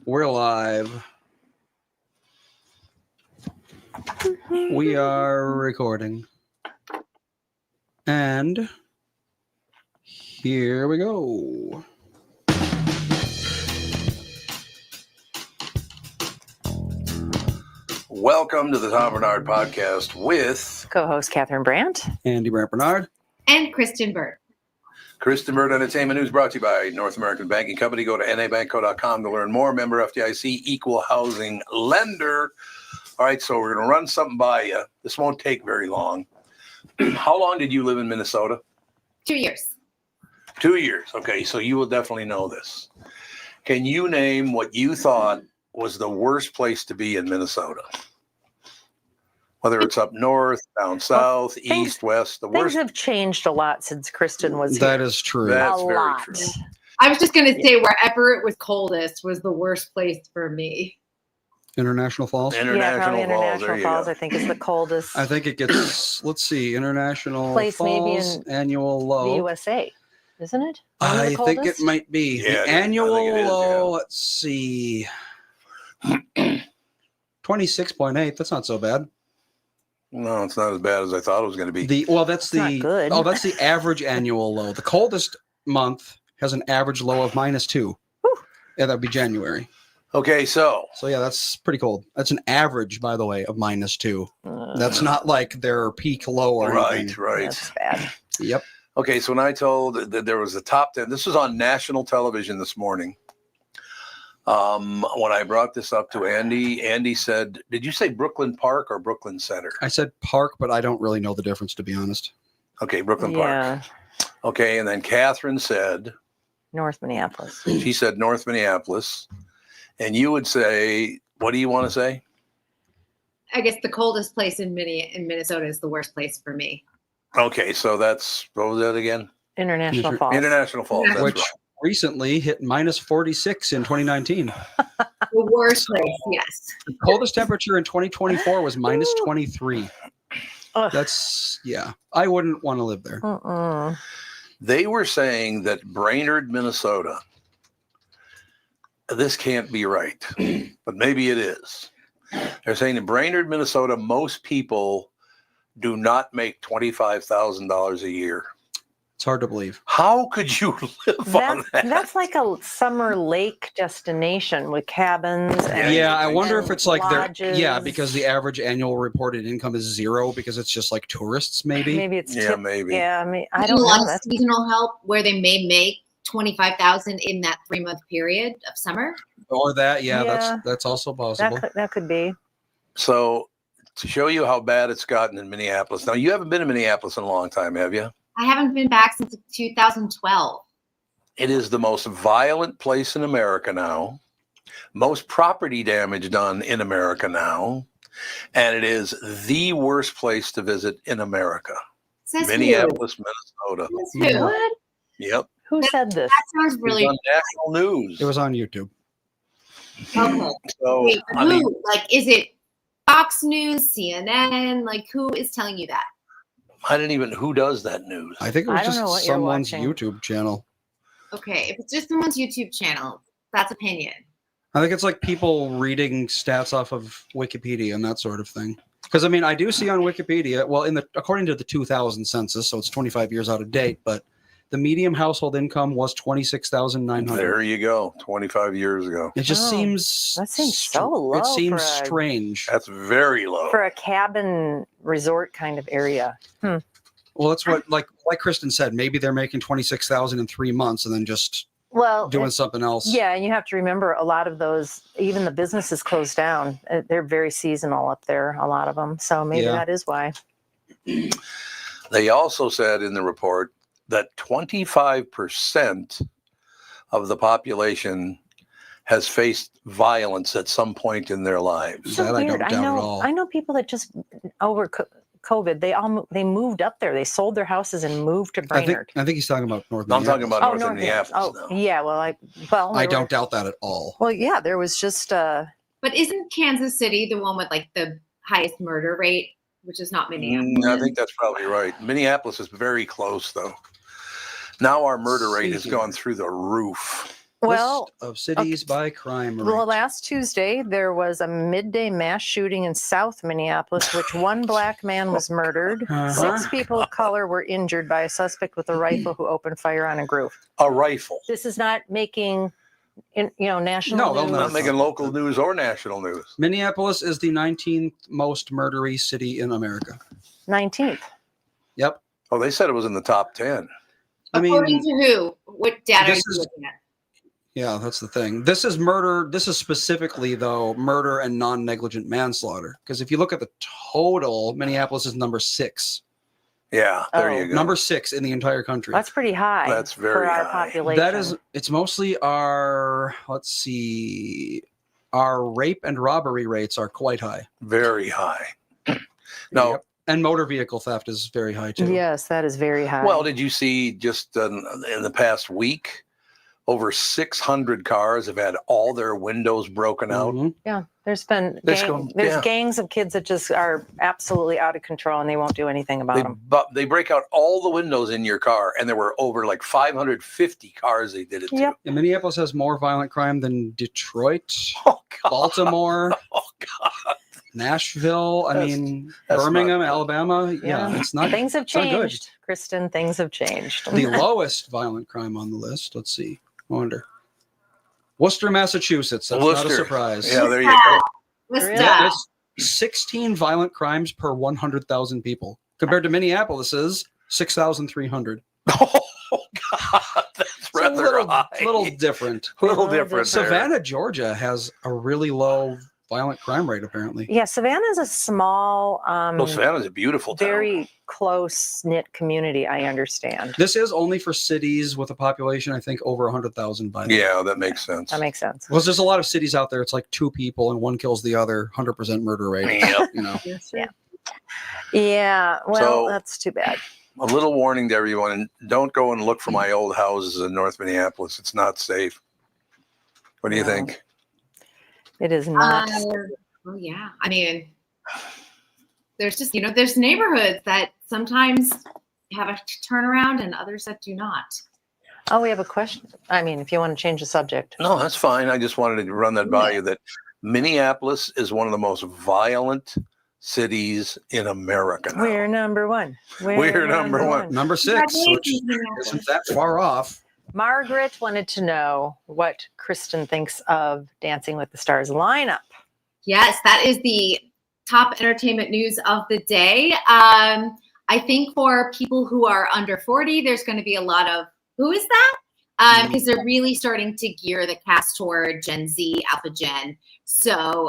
We're live. We are recording. And here we go. Welcome to the Tom Bernard Podcast with co-host Catherine Brandt, Andy Brandt Bernard, and Kristen Burt. Kristen Burt. Entertainment news brought to you by North American Banking Company. Go to nabankco.com to learn more. Member FDIC, equal housing lender. All right, so we're going to run something by you. This won't take very long. How long did you live in Minnesota? 2 years. 2 years. Okay, so you will definitely know this. Can you name what you thought was the worst place to be in Minnesota? Whether it's up north, down south, east, west, the worst. Things have changed a lot since Kristen was That here. is true. That's a very lot. true. I was just going to say wherever it was coldest was the worst place for me. International Falls. Probably International Falls. There International you Falls, go. I think, is the coldest I think it gets, let's see, International Place maybe Falls, in annual the low. USA, isn't it? One of the I think it coldest? might be. Yeah, The I annual think it is, low, yeah. let's see, 26.8. That's not so bad. No, it's not as bad as I thought it was going to be. That's not the good. Oh, that's the average annual low. The coldest month has an average low of -2. Whew. Yeah, that'd be January. Okay, so So yeah, that's pretty cold. That's an average, by the way, of -2. That's Uh, not like their peak low or anything. right. That's bad. Yep. Okay, so when I told that there was a top 10, this was on national television this morning. When I brought this up to Andy said, did you say Brooklyn Park or Brooklyn Center? I said park, but I don't really know the difference, to be honest. Okay, Brooklyn Park. Yeah, Okay, and then Catherine said, North Minneapolis. she said North Minneapolis. And you would say, what do you want to say? I guess the coldest place in Minnesota is the worst place for me. Okay, so that's, what was that again? International Inter- Falls. International Falls. That's Which right. recently hit -46 in 2019. The worst place, yes. The coldest temperature in 2024 was -23. Ugh. That's, yeah. I wouldn't want to live there. Mm-mm. They were saying that Brainerd, Minnesota, this can't be right, but maybe it is. They're saying in Brainerd, Minnesota, most people do not make $25,000 a year. It's hard to believe. How could you live on that? That's like a summer lake destination with cabins. And, Yeah, I think wonder so. if it's like Lodges. yeah, because the average annual reported income is 0 because it's just like tourists, maybe. Maybe it's Yeah, tip- maybe. Yeah, I mean, I There's don't a lot know. of That's seasonal help where they may make $25,000 in that 3-month period of summer. Or that, yeah, Yeah. that's also possible. that could be. So to show you how bad it's gotten in Minneapolis. Now, you haven't been in Minneapolis in a long time, have you? I haven't been back since 2012. It is the most violent place in America now. Most property damage done in America now. And it is the worst place to visit in America. Says Minneapolis, Minnesota. who? Says who? What? Yep. Who said this? That sounds It was really on national news. It was on YouTube. okay. So, Wait, but I who? mean, Like, is it Fox News, CNN? Like, who is telling you that? who does that news? I think it I was don't know just what you're someone's watching. YouTube channel. Okay, if it's just someone's YouTube channel, that's opinion. I think it's like people reading stats off of Wikipedia and that sort of thing. Because I mean, I do see on Wikipedia, well, according to the 2000 census, so it's 25 years out of date, but the median household income was $26,900. There you go. 25 years ago. It just Oh, seems that seems so low It seems for a- strange. That's very low. For a cabin resort kind of area. Well, that's what like Kristen said. Maybe they're making 26,000 in 3 months and then just Well, doing something else. yeah, and you have to remember a lot of those, even the businesses closed down. They're very seasonal up there, a lot of them. So maybe Yeah. that is why. They also said in the report that 25% of the population has faced violence at some point in their lives. So That I don't weird. doubt at all. I know people that just over COVID, they moved up there. They sold their houses and moved to I Brainerd. think he's talking about North No, I'm talking Minneapolis. about North Minneapolis Oh, now. yeah. Well, I there don't were- doubt that at all. Well, yeah, there was just But isn't Kansas City the one with like the highest murder rate, which is not Minneapolis? I think that's probably right. Minneapolis is very close, though. Now our murder rate has gone through the roof. Well, List of cities by crime rate. Well, last Tuesday, there was a midday mass shooting in South Minneapolis, which one black man was murdered. Uh-huh. 6 people of color were injured by a suspect with a rifle who opened fire on a group. A rifle. This is not making, national No, they'll news. never Not making local news or national news. Minneapolis is the 19th most murdery city in America. 19th. Yep. Oh, they said it was in the top 10. I According mean, to who? What data are you this is- looking at? yeah, that's the thing. This is murder. This is specifically, though, murder and non-negligent manslaughter. Because if you look at the total, Minneapolis is number 6. Yeah, there Oh. you go. Number 6 in the entire country. That's pretty high. That's for very our high. population. That is, it's mostly our, let's see, our rape and robbery rates are quite high. Very high. No. Yep. And motor vehicle theft is very high too. Yes, that is very high. Well, did you see just in the past week, over 600 cars have had all their windows broken out? Mhm. yeah, there's been Let's go. there's Yeah. gangs of kids that just are absolutely out of control and they won't do anything about them. They break out all the windows in your car, and there were over like 550 cars they did it to. Yep. And Minneapolis has more violent crime than Detroit, Oh, God. Baltimore, Oh, God. Nashville. I That's- mean, that's Birmingham, not good. Alabama. Yeah, Yeah. it's not Things have it's not good. changed, Kristen. Things have changed. The lowest violent crime on the list. Let's see. I wonder. Worcester, Massachusetts. That's not a Worcester. surprise. Yeah, there you go. What's Really? that? Yeah, it's 16 violent crimes per 100,000 people, compared to Minneapolis's 6,300. Oh, God. That's It's a rather high. little different. Little Little different there. Savannah, Georgia has a really low violent crime rate, apparently. Yeah, Savannah's a small, Well, Savannah's a beautiful town. very close knit community. I understand. This is only for cities with a population, I think, over 100,000 by now. Yeah, that makes sense. That makes sense. Because there's a lot of cities out there, it's like 2 people and one kills the other, 100% murder rate. Yep. You know. Yeah. Well, So- that's too bad. A little warning to everyone: don't go and look for my old houses in North Minneapolis. It's not safe. What do you No. think? It is not. Well, yeah. I mean, there's just, there's neighborhoods that sometimes have a turnaround and others that do not. Oh, we have a question. I mean, if you want to change the subject. No, that's fine. I just wanted to run that by you. That Minneapolis is one of the most violent cities in America now. We're number one. We're number one. Number 6, which Congratulations. isn't that far off. Margaret wanted to know what Kristen thinks of Dancing with the Stars lineup. Yes, that is the top entertainment news of the day. I think for people who are under 40, there's going to be a lot of, who is that? Because they're really starting to gear the cast toward Gen Z, Alpha Gen. So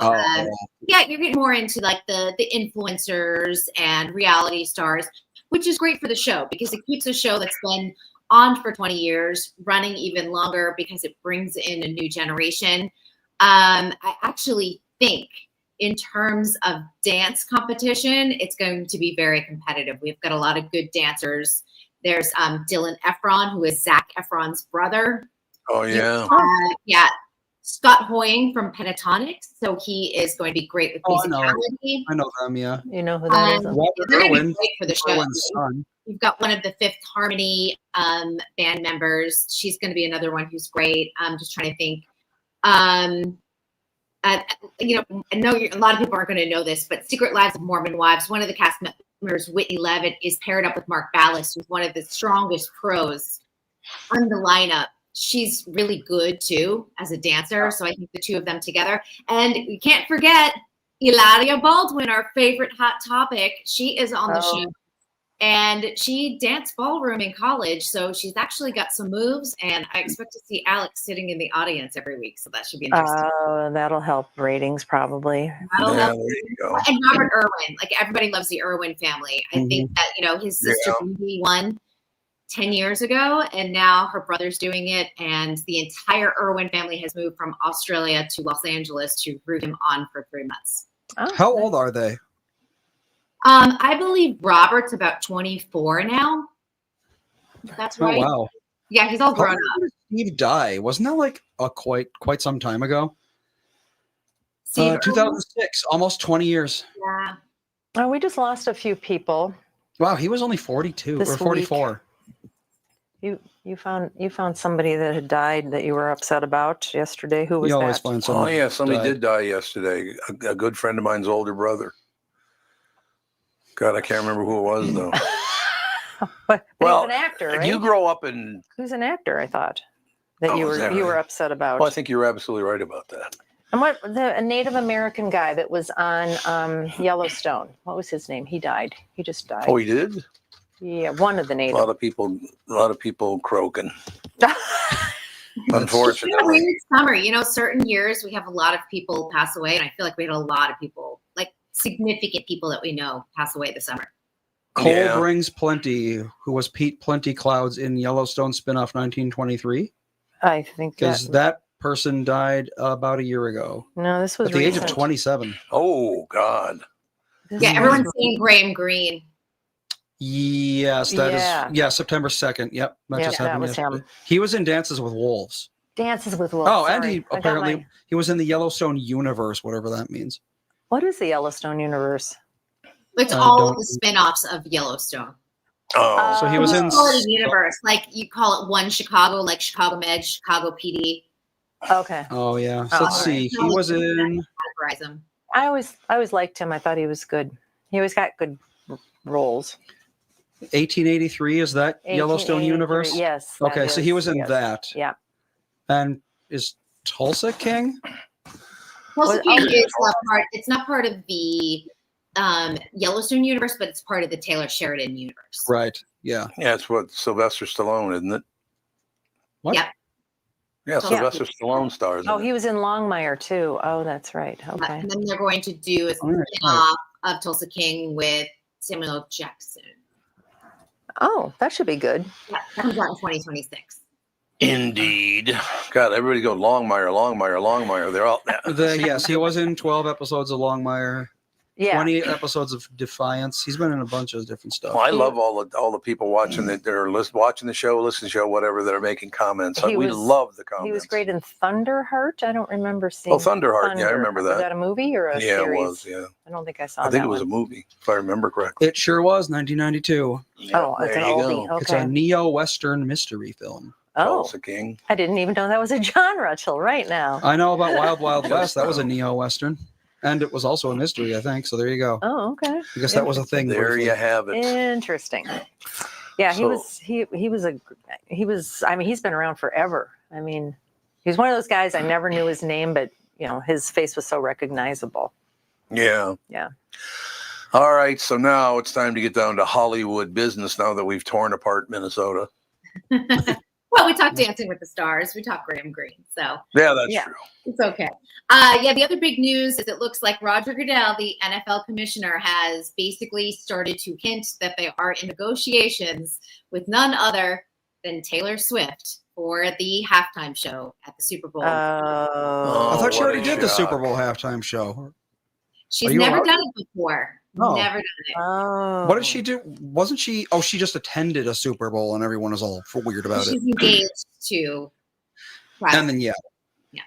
yeah, you're getting more into like the influencers and reality stars, which is great for the show because it keeps a show that's been on for 20 years, running even longer because it brings in a new generation. I actually think in terms of dance competition, it's going to be very competitive. We've got a lot of good dancers. There's Dylan Efron, who is Zac Efron's brother. Oh yeah. Yeah. Scott Hoying from Pentatonic. So he is going to be great with Oh, I know. musicality. I know them, yeah. You know who that is? Robert They're gonna be Irwin, great for the show. Irwin's son. You've got one of the Fifth Harmony band members. She's going to be another one who's great. I'm just trying to think. I know a lot of people aren't going to know this, but Secret Lives of Mormon Wives, one of the cast members, Whitney Levitt, is paired up with Mark Ballas, who's one of the strongest pros on the lineup. She's really good too as a dancer. So I think the two of them together. And we can't forget Eladia Baldwin, our favorite hot topic. She is on the show. And she danced ballroom in college. So she's actually got some moves. And I expect to see Alex sitting in the audience every week. So that should be interesting. Oh, that'll help ratings probably. That'll Yeah, help. there you go. And Robert Irwin, like everybody loves the Irwin family. I think that, his sister Bebe won 10 years ago, and now her brother's doing it. And the entire Irwin family has moved from Australia to Los Angeles to root him on for 3 months. Oh, How old are they? I believe Robert's about 24 now. That's right. Oh, wow. Yeah, he's all How grown long up. did Steve die? Wasn't that like quite some time ago? Steve Irwin? 2006, almost 20 years. Yeah. Oh, we just lost a few people. Wow, he was only 42 This or 44. You You found somebody that had died that you were upset about yesterday. Who was You always that? find Oh someone. yeah, somebody died. did die yesterday. A good friend of mine's older brother. God, I can't remember who it was though. But Well, he's an actor, right? You grow up in. He was an actor. I thought that Oh, you is were that you were right? upset about. Well, I think you're absolutely right about that. And a Native American guy that was on Yellowstone. What was his name? He died. He just died. Oh, he did. Yeah, one of the A Native. lot of people croaking. It's been a Unfortunately. weird summer. You know, certain years we have a lot of people pass away, and I feel like we had a lot of people, like significant people that we know, pass away this summer. Cole Yeah. Brings Plenty, who was Pete Plenty Clouds in Yellowstone spinoff 1923, I think because that person died about a year ago no, this was at the age of recent. 27. Oh God. This Yeah, was- everyone's saying Graham Greene. Yes, that is. Yeah. Yeah, September 2nd. Yep, that Yeah, just that happened was yesterday. him. He was in Dances with Wolves. Dances with Wolves. Oh, and Sorry. he I got apparently my- he was in the Yellowstone universe, whatever that means. What is the Yellowstone universe? It's I all don't- the spin-offs of Yellowstone. Oh. So he was You in. call it a universe, like you call it one Chicago, like Chicago Med, Chicago PD. Okay. Oh yeah. So Oh, let's all see. right. He was in. Categorize them. I always liked him. I thought he was good. He always got good roles. 1883. Is that Yellowstone 1883, universe? Yes. that Okay, so he is, was in yes. that. Yeah. And is Tulsa King? Tulsa Well, King oh, is not part. It's not part of the Yellowstone universe, but it's part of the Taylor Sheridan universe. Right. Yeah. Yeah, it's what Sylvester Stallone, isn't it? What? Yep. Yeah, Sylvester Stallone stars. Oh, in he it. was in Longmire too. Oh, that's right. Okay. And then they're going to do a All right, spin-off of Tulsa King with Samuel L. Jackson. Oh, that should be good. Yeah, that comes out in 2026. Indeed. God, everybody go Longmire. They're all. Yes, he was in 12 episodes of Longmire, Yeah. 20 episodes of Defiance. He's been in a bunch of different stuff. Well, I love all the people watching that they're watching the show, listening to the show, whatever, that are making comments. He We was- love the comments. He was great in Thunderheart. I don't remember seeing. Oh, Thunderheart. Yeah, I remember Was that. that a movie or a Yeah, series? it was. Yeah, I don't think I saw I think that it was one. a movie, if I remember correctly. It sure was 1992. Oh, it's an there you oldie. go. It's a Okay. neo-Western mystery film. Oh, Tulsa King. I didn't even know that was a genre till right now. I know about Wild Wild Yes, West. That was a wow. neo-Western. And it was also a mystery, I think. So there you go. Oh, okay. I guess that was a thing. There briefly. you have it. Interesting. Yeah, he So- was. I mean, he's been around forever. I mean, he's one of those guys. I never knew his name, but his face was so recognizable. Yeah. Yeah. All right, so now it's time to get down to Hollywood business now that we've torn apart Minnesota. Well, we talked Dancing with the Stars. We talked Graham Greene. So Yeah, that's Yeah. true. it's okay. Yeah, the other big news is it looks like Roger Goodell, the NFL commissioner, has basically started to hint that they are in negotiations with none other than Taylor Swift for the halftime show at the Super Bowl. Oh, I thought she what already a did the shock. Super Bowl halftime show. She's are you never allowed- done it before. Oh. Never done it. oh. What did she do? Wasn't she? Oh, she just attended a Super Bowl and everyone is all weird about She's it. engaged to. And then, yeah.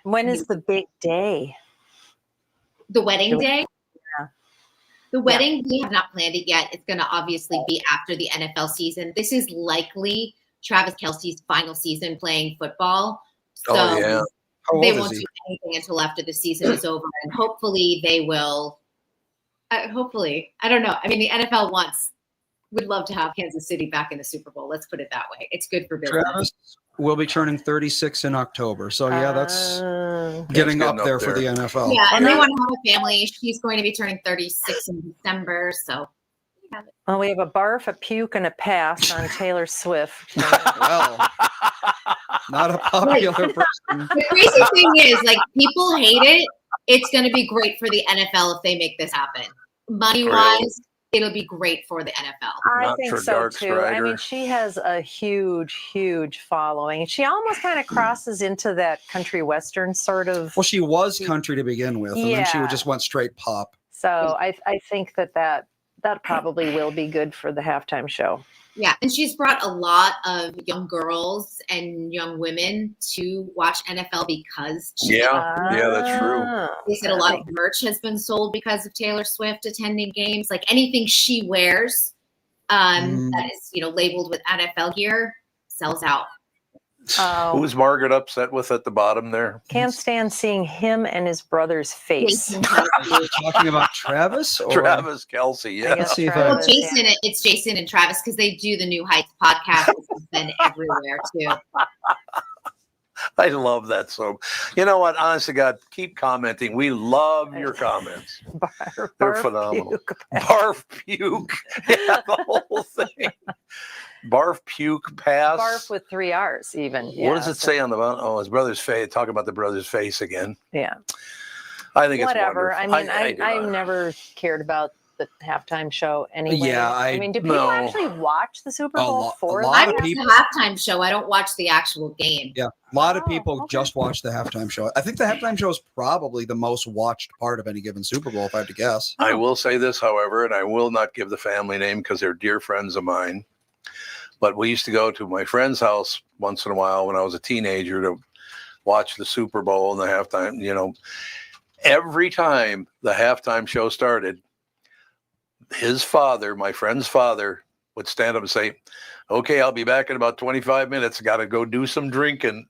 When is the big day? The wedding day? Yeah. The wedding, we have not planned it yet. It's going to obviously be after the NFL season. This is likely Travis Kelce's final season playing football. So Oh, yeah. How they old is won't he? do anything until after the season is over. And hopefully they will. Hopefully. I don't know. I mean, the NFL would love to have Kansas City back in the Super Bowl. Let's put it that way. It's good for business. Travis will be turning 36 in October. So, yeah, that's Oh. getting getting up there up for the there. NFL. Yeah, and they Well, want to have a family. She's going to be turning 36 in December. So Well, we have a barf, a puke, and a pass on Taylor Swift. Well, not a popular person. the crazy thing is, like, people hate it. It's going to be great for the NFL if they make this happen. Money wise, it'll be great for the NFL. I Not think for so Dark too. I mean, Strider. she has a huge following. She almost kind of crosses into that country western sort of. Well, she was country to begin with, and then she Yeah. just went straight pop. So I think that probably will be good for the halftime show. Yeah, and she's brought a lot of young girls and young women to watch NFL because she, Yeah, that's true. Ah, they said a lot of merch has been sold because of Taylor Swift attending games. Like anything she wears that is, labeled with NFL gear sells out Who's Margaret upset with at the bottom there? Can't stand seeing him and his brother's face. Jason Kelsey. Talking about Travis? Or? Travis Kelsey, I yeah. guess see if I- Well, Travis, Jason, it's Jason and Travis because they do the New Heights podcast. It's been everywhere too. I love that. So, you know what? Honest to God, keep commenting. We love your comments. They're phenomenal. Barf puke. Yeah, the whole thing. Barf puke pass. Barf with 3 R's even. What does it say on the bottom? Oh, his brother's face. Talk about the brother's face again. Yeah. I think Whatever. it's I wonderful. mean, do I've not. never cared about the halftime show anyway. Yeah, I mean, do people no. actually watch the Super A Bowl lot- for a lot I that? of watch people- the halftime show. I don't watch the actual game. Yeah, a lot of Oh, people okay. just watch the halftime show. I think the halftime show is probably the most watched part of any given Super Bowl, if I had to guess. I will say this, however, and I will not give the family name because they're dear friends of mine. But we used to go to my friend's house once in a while when I was a teenager to watch the Super Bowl and the halftime. You know, every time the halftime show started, his father, my friend's father, would stand up and say, "Okay, I'll be back in about 25 minutes. Got to go do some drinking."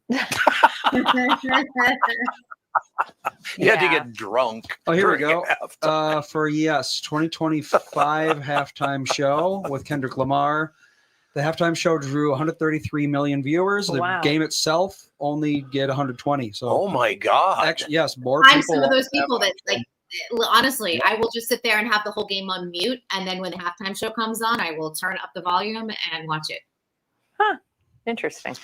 He had to get drunk. Oh, here we during go. halftime. For 2025 halftime show with Kendrick Lamar. The halftime show drew 133 million viewers. The Wow. game itself only get 120. So, Oh my God. actually, yes, more I'm people. some of those people that like. Honestly, I will just sit there and have the whole game on mute, and then when the halftime show comes on, I will turn up the volume and watch it. Interesting.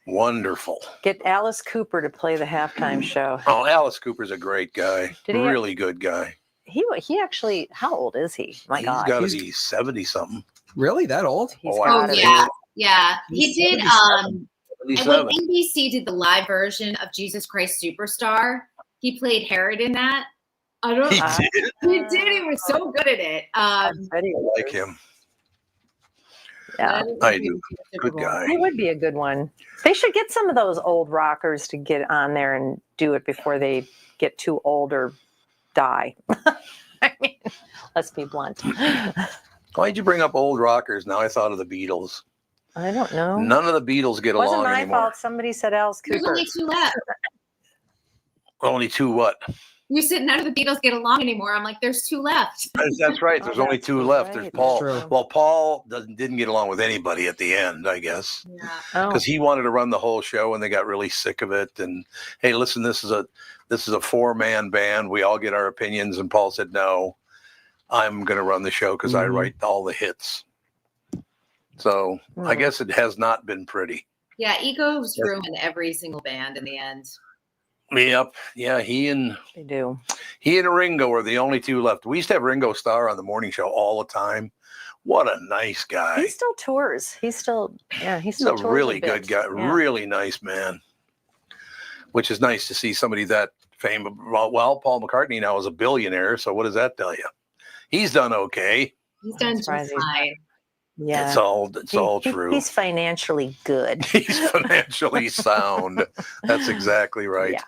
Wonderful. Get Alice Cooper to play the halftime show. Oh, Alice Cooper's a great guy. Did he- Really good guy. He actually, how old is he? My He's God. got to He's- be 70 something. Really, that old? He's Oh, gotta Oh be. yeah. He He's did. 77. And when 77. NBC did the live version of Jesus Christ Superstar, he played Herod in that. I don't. He Uh, did. He did. He was so good at it. I bet he I like was. him. Yeah. I do. Good guy. He would be a good one. They should get some of those old rockers to get on there and do it before they get too old or die. I mean, let's be blunt. Why'd you bring up old rockers? Now I thought of the Beatles. I don't know. None of the Beatles get Wasn't along my anymore. fault. Somebody said Alice There's Cooper. only 2 left. Only 2 what? You said none of the Beatles get along anymore. I'm like, there's 2 left. That's right. There's Oh, only that's 2 left. There's right. Paul. That's true. Well, Paul didn't get along with anybody at the end, I guess, Yeah. Oh, because he wanted to run the whole show, and they got really sick of it. And hey, listen, this is a 4-man band. We all get our opinions. And Paul said, "No, I'm going to run the show because I Mhm. write all the hits." So I Hmm. guess it has not been pretty. Yeah. Egos ruin every single band in the end. Yep. Yeah. He and they do. Ringo are the only 2 left. We used to have Ringo Starr on the morning show all the time. What a nice guy. He still tours. He's still, yeah, He's still a tours really bit. good guy. Yeah. Really nice man. Which is nice to see somebody that famous. Well, Paul McCartney now is a billionaire. So what does that tell you? He's done okay. He's done just Surprising. fine. Yeah. It's all true. He's financially good. He's financially sound. That's exactly right. Yeah.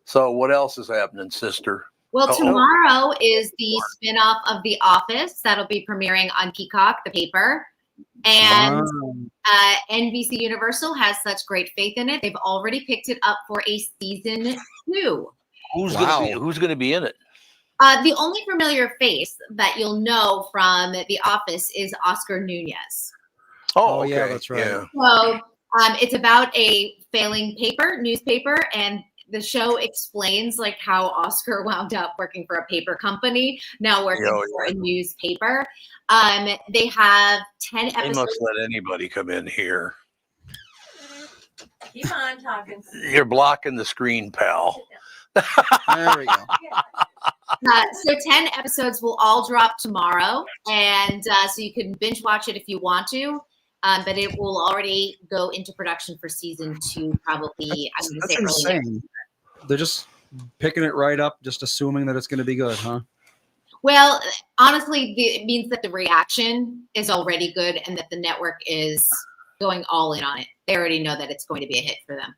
So what else is happening, sister? Well, Uh-oh. tomorrow is the spinoff of The Office that'll be premiering on Peacock, the paper. And NBC Universal has such great faith in it. They've already picked it up for a season 2. Who's Wow. gonna be in it? The only familiar face that you'll know from The Office is Oscar Nunez. Oh, yeah, okay. that's right. Yeah. So it's about a failing newspaper, and the show explains like how Oscar wound up working for a paper company, now working for a newspaper. They have 10 They episodes. must let anybody come in here. Keep on talking. You're blocking the screen, pal. There we go. So 10 episodes will all drop tomorrow, and so you can binge watch it if you want to. But it will already go into production for season 2, probably. I'm going to That's say early next. insane. They're just picking it right up, just assuming that it's going to be good, huh? Well, honestly, it means that the reaction is already good, and that the network is going all in on it. They already know that it's going to be a hit for them.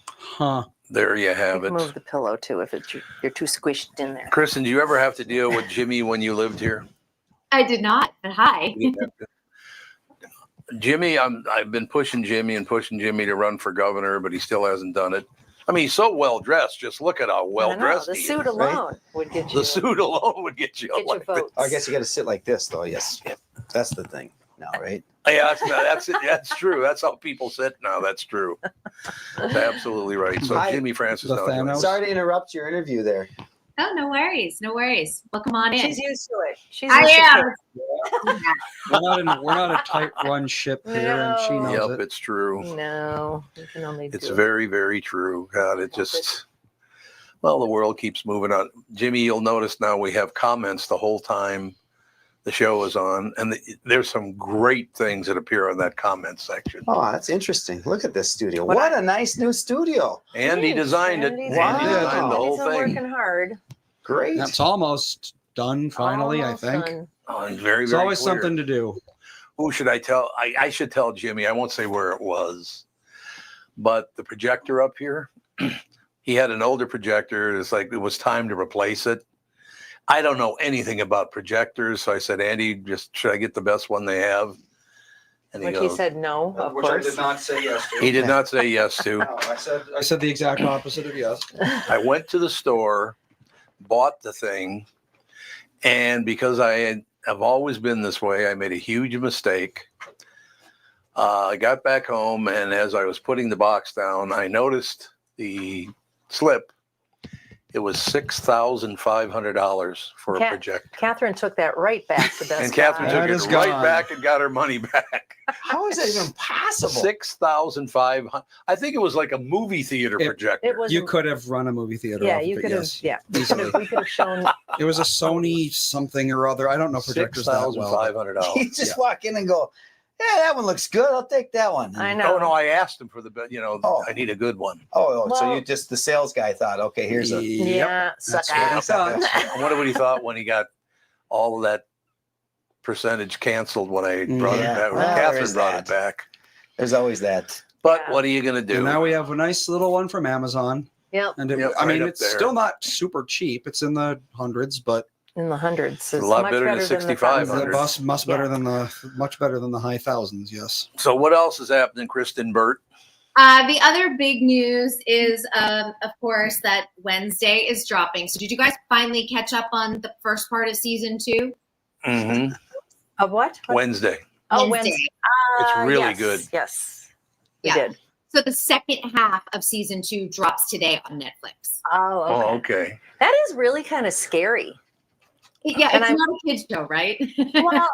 Huh. There you have You it. can move the pillow too if you're too squished in there. Kristen, do you ever have to deal with Jimmy when you lived here? I did not, but hi. Jimmy, I've been pushing Jimmy to run for governor, but he still hasn't done it. I mean, he's so well dressed. Just look at how well dressed The he suit is. alone would get you. The suit alone would get you. Get your votes. I guess you got to sit like this, though. Yes, that's the thing now, right? Yeah, that's it. That's true. That's how people sit now. That's true. That's absolutely right. So Hi. Jimmy Francis. The Thanos. Sorry to interrupt your interview there. Oh, no worries. No worries. Welcome on in. She's used to it. She's I used to am. it. We're not a tight run ship here, and she knows Yep, it. it's true. No, you can only It's do very, very true. God, it just, well, the world keeps moving on. Jimmy, you'll notice now we have comments the whole time the show is on, and there's some great things that appear on that comment section. Oh, that's interesting. Look at this studio. What What a nice new studio. Andy designed it. Andy Andy Wow. designed the whole He's been thing. working hard. Great. That's almost done finally, Almost I think. done. Oh, he's very, It's very always clear. something to do. Who should I tell? I should tell Jimmy. I won't say where it was, but the projector up here, he had an older projector. It's like it was time to replace it. I don't know anything about projectors, so I said, Andy, just should I get the best one they have? And Like he goes, said, no, of Which I course. did not say yes to. he did not say yes to. No, I said the exact opposite of yes. I went to the store, bought the thing, and because have always been this way, I made a huge mistake. I got back home, and as I was putting the box down, I noticed the slip. It was $6,500 for a projector. Catherine took that right back to Best And Catherine Buy. took That it is right gone. back and got her money back. How is that even possible? 6,500. I think it was like a movie theater projector. It was. You could have run a movie theater. Yeah, off of you it, could have. yes. Yeah, Easily. we could have shown. It was a Sony something or other. I don't know projectors that well. $6,500. You just walk in and go, yeah, that one looks good. I'll take that one. I know. Oh no, I asked him for the, Oh. I need a good one. Oh, so Well- you just, the sales guy thought, okay, here's a. Yeah, That's suck what he ass. thought. I wonder what he thought when he got all of that percentage canceled when I brought Yeah. it back. When Well, Catherine there's brought that. it back. There's always that. But Yeah. what are you gonna do? And now we have a nice little one from Amazon. Yep, And it, Yep, I mean, right up it's there. still not super cheap. It's in the hundreds, but in the hundreds. It's a lot much better than the 6,500. the thousands. bus much better than much better than the high thousands. Yes. So what else is happening, Kristen Burt? The other big news is, of course, that Wednesday is dropping. So did you guys finally catch up on the first part of season 2? Mm-hmm. Of what? Wednesday. Oh, Wednesday. Wednesday. It's really Yes, good. Yes, we Yeah. did. So the second half of season 2 drops today on Netflix. Oh, okay. Oh, okay. That is really kind of scary. Yeah, And it's I'm- not a kid's show, right? Well,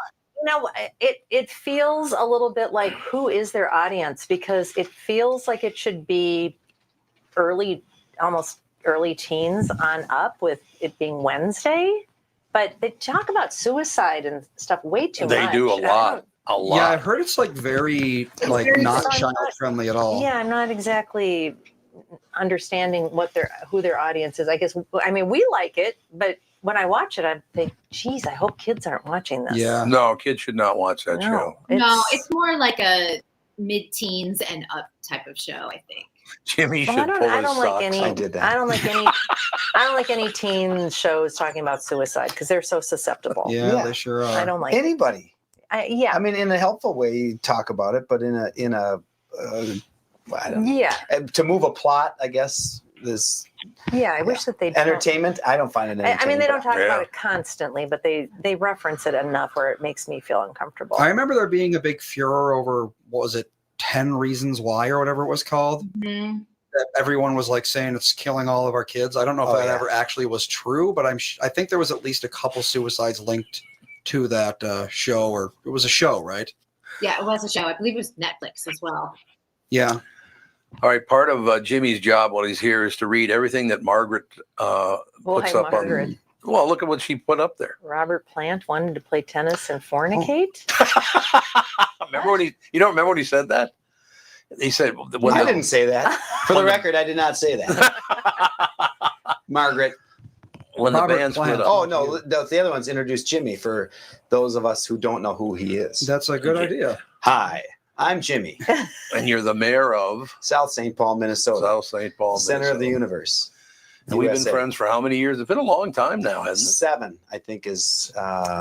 it feels a little bit like, who is their audience? Because it feels like it should be almost early teens on up, with it being Wednesday. But they talk about suicide and stuff way too They much. do a I don't- lot. A Yeah, lot. I've heard it's like very very not fun. child friendly at all. Yeah, I'm not exactly understanding who their audience is. I guess, I mean, we like it, but when I watch it, I think, geez, I hope kids aren't watching this. Yeah. No, kids should not watch that show. No, it's more like a mid-teens and up type of show, I think. Jimmy Well, should pull I his don't like socks any. I up. did that. I don't like any. I don't like any teen shows talking about suicide because they're so susceptible. Yeah, Yeah. they sure are. I don't like. Anybody. Yeah, I mean, in a helpful way, you talk about it, but in a I don't know. yeah, To move a plot, I guess, this yeah. I wish that they. entertainment, I don't find it entertaining. I mean, they don't talk Yeah. about it constantly, but they reference it enough where it makes me feel uncomfortable. I remember there being a big furor over, what was it, 10 Reasons Why or whatever it was called. Mm-hmm. That everyone was like saying it's killing all of our kids. I don't know if Oh, that yeah. ever actually was true, but I think there was at least a couple suicides linked to that show, or it was a show, right? Yeah, it was a show. I believe it was Netflix as well. Yeah. All right, part of Jimmy's job while he's here is to read everything that Margaret puts up Margaret. on. Well, look at what she put up there. Robert Plant wanted to play tennis and fornicate. Remember when you don't remember when he said that? He said, when I the- didn't say that. For the record, I did not say that. Margaret. when the Robert band split Plant. up. Oh, no, the other one's introduced Jimmy for those of us who don't know who he is. That's a good idea. Hi, I'm Jimmy, And you're the mayor of South St. Paul, Minnesota, South St. Paul, center of the Minnesota. universe. And we've been USA. friends for how many years? It's been a long time now, hasn't it? 7, I think, is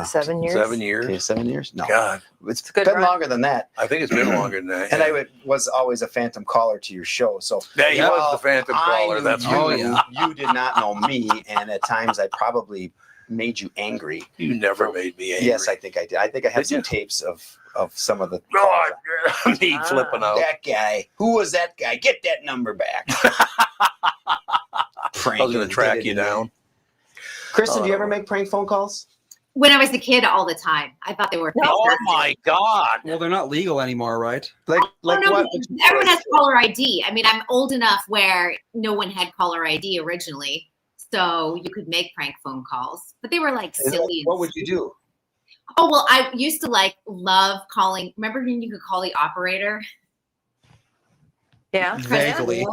7 years. 7 years. okay, 7 years. No, God, it's good been run. longer than that. I think it's been longer than that. And yeah. was always a phantom caller to your show. So Yeah, he while was the phantom I caller. knew That's you, Oh, right. yeah. you did not know me, and at times I probably made you angry. You never made me angry. Yes, I think I did. I think I have Did some you? tapes of some of the. God, me Ah. flipping out. That guy. Who was that guy? Get that number back. I was going to track you down. Kristen, do you Oh. ever make prank phone calls? When I was a kid, all the time. I thought they were Oh fantastic. my God. Well, they're not legal anymore, right? Like Oh, no, what? everyone has caller ID. I mean, I'm old enough where no one had caller ID originally, so you could make prank phone calls, but they were like silly. What would you do? Oh well, I used to love calling. Remember when you could call the operator? Yeah. Vaguely.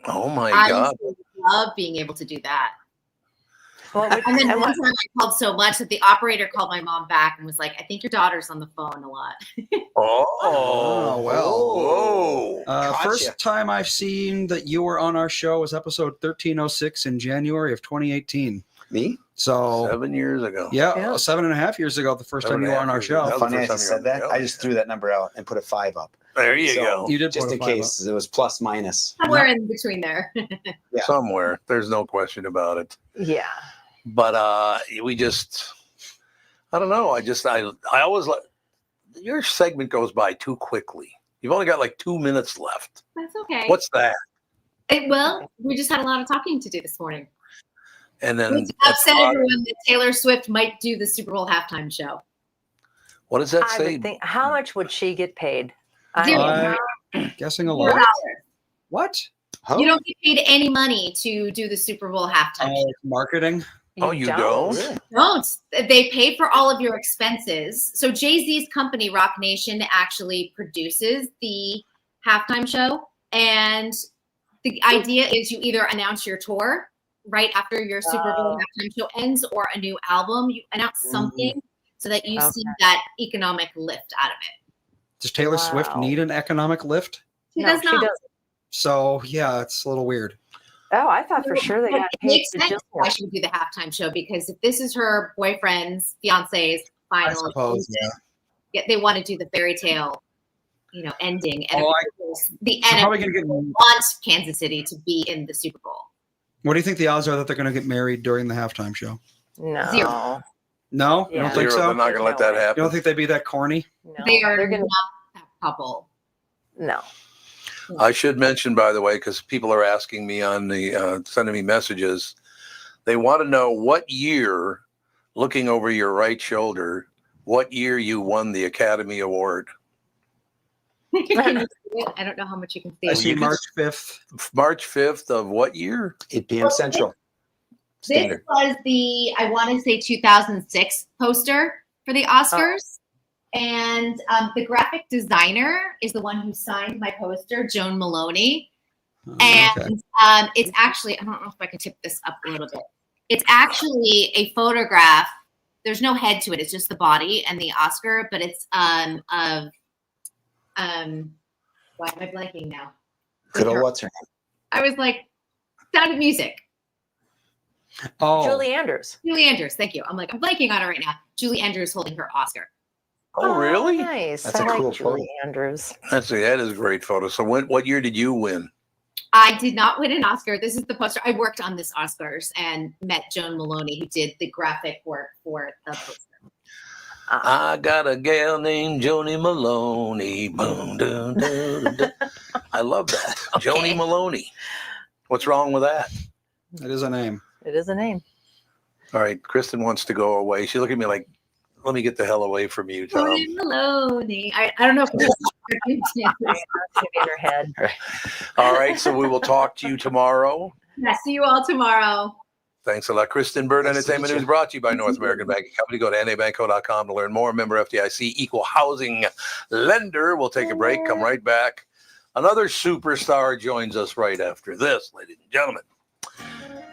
Oh my I God. used to love being able to do that. What would, And then and one what, time I called so much that the operator called my mom back and was like, "I think your daughter's on the phone a lot." Oh, well. Whoa. Gotcha. First time I've seen that you were on our show was episode 1306 in January of 2018. Me? So 7 years ago. yeah, Yeah. 7.5 years ago, the first time you were on our 7.5 show. years ago. Funny the I first just time said you were that. on the I just threw that number out and put a 5 up. There you So- go. You did Just put a in 5 up. case it was plus minus. Somewhere in between there. Yeah. Somewhere. There's no question about it. yeah. But we just, I don't know. I always like, your segment goes by too quickly. You've only got like 2 minutes left. That's okay. What's that? Well, we just had a lot of talking to do this morning. And then Which upset everyone that Taylor Swift might do the Super Bowl halftime show. what does that I say? would think, how much would she get paid? Zero. I'm guessing a $4. lot. What? Huh? You don't get paid any money to do the Super Bowl halftime show. Marketing? Oh, you don't? Really? Don't. They pay for all of your expenses. So Jay-Z's company, Rock Nation, actually produces the halftime show. And the idea is you either announce your tour right after your Super Bowl halftime show ends or a new album. You announce something so that you see that economic lift out of it. Does Taylor Swift Wow. need an economic lift? She No, does she not. doesn't. So yeah, it's a little weird. Oh, I thought for sure they But got it paid makes to sense do why it. she would do the halftime show, because if this is her boyfriend's, fiance's I final, suppose. Yeah. they want to do the fairy tale, ending. And Oh, of course, the She's probably NFL gonna get. wants Kansas City to be in the Super Bowl. What do you think the odds are that they're going to get married during the halftime show? No. Zero. No, you Yeah. don't think Zero. They're so. not going to let that You happen. don't think they'd be that corny? No. They are They're gonna, not that couple. no. I should mention, by the way, because people are asking me on the sending me messages, they want to know what year, looking over your right shoulder, what year you won the Academy Award. Can you see it? I don't know how much you can see. I it. see you can- March 5th. March 5th of what year? 8 p.m. Central. This Standard. was the, I want to say 2006 poster for the Oscars. And the graphic designer is the one who signed my poster, Joan Maloney. And Okay. it's actually, I don't know if I can tip this up a little bit. It's actually a photograph. There's no head to it. It's just the body and the Oscar, but it's of why am I blanking now? Good old what's her name? I was like, Sound of Music. Oh, Julie Andrews. Julie Andrews, thank you. I'm blanking on her right now. Julie Andrews holding her Oscar. Oh, really? Nice. That's I a like cool Julie photo. Andrews. That is a great photo. So what year did you win? I did not win an Oscar. This is the poster. I worked on this Oscars and met Joan Maloney, who did the graphic work for the poster. I got a gal named Joni Maloney. Boom, doo, doo, doo. I love that. Okay. Joni Maloney. What's wrong with that? that is a name. It is a name. All right, Kristen wants to go away. She looked at me like, let me get the hell away from you, Tom. Joni Maloney. I don't know if it's In her head. All right, so we will talk to you tomorrow. Yeah, see you all tomorrow. Thanks a lot. Kristen Bird Nice to Entertainment meet you. News brought to you by North American Banking Company. Go to nabanco.com to learn more. Member FDIC, equal housing lender. We'll take a break, come right back. Another superstar joins us right after this, ladies and gentlemen.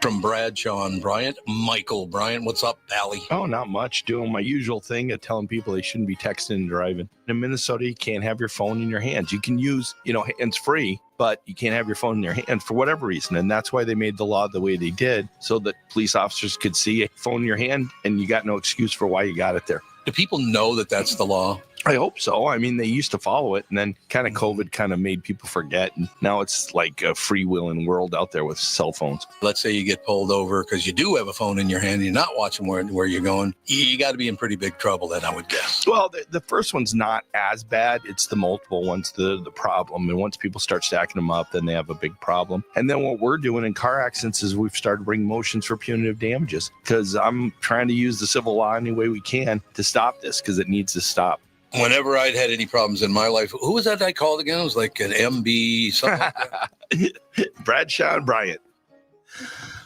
From Bradshaw and Bryant, Michael Bryant. What's up, Allie? Oh, not much. Doing my usual thing of telling people they shouldn't be texting and driving. In Minnesota, you can't have your phone in your hands. You can use, hands free, but you can't have your phone in your hand for whatever reason. And that's why they made the law the way they did, so that police officers could see a phone in your hand and you got no excuse for why you got it there. Do people know that that's the law? I hope so. I mean, they used to follow it, and then kind of COVID kind of made people forget. And now it's like a freewheeling world out there with cell phones. Let's say you get pulled over because you do have a phone in your hand and you're not watching where you're going. You got to be in pretty big trouble then, I would guess. Well, the first one's not as bad. It's the multiple ones, the problem. And once people start stacking them up, then they have a big problem. And then what we're doing in car accidents is we've started bringing motions for punitive damages, because I'm trying to use the civil law any way we can to stop this, because it needs to stop. Whenever I'd had any problems in my life, who was that I called again? It was like an MB, something like that. Bradshaw and Bryant.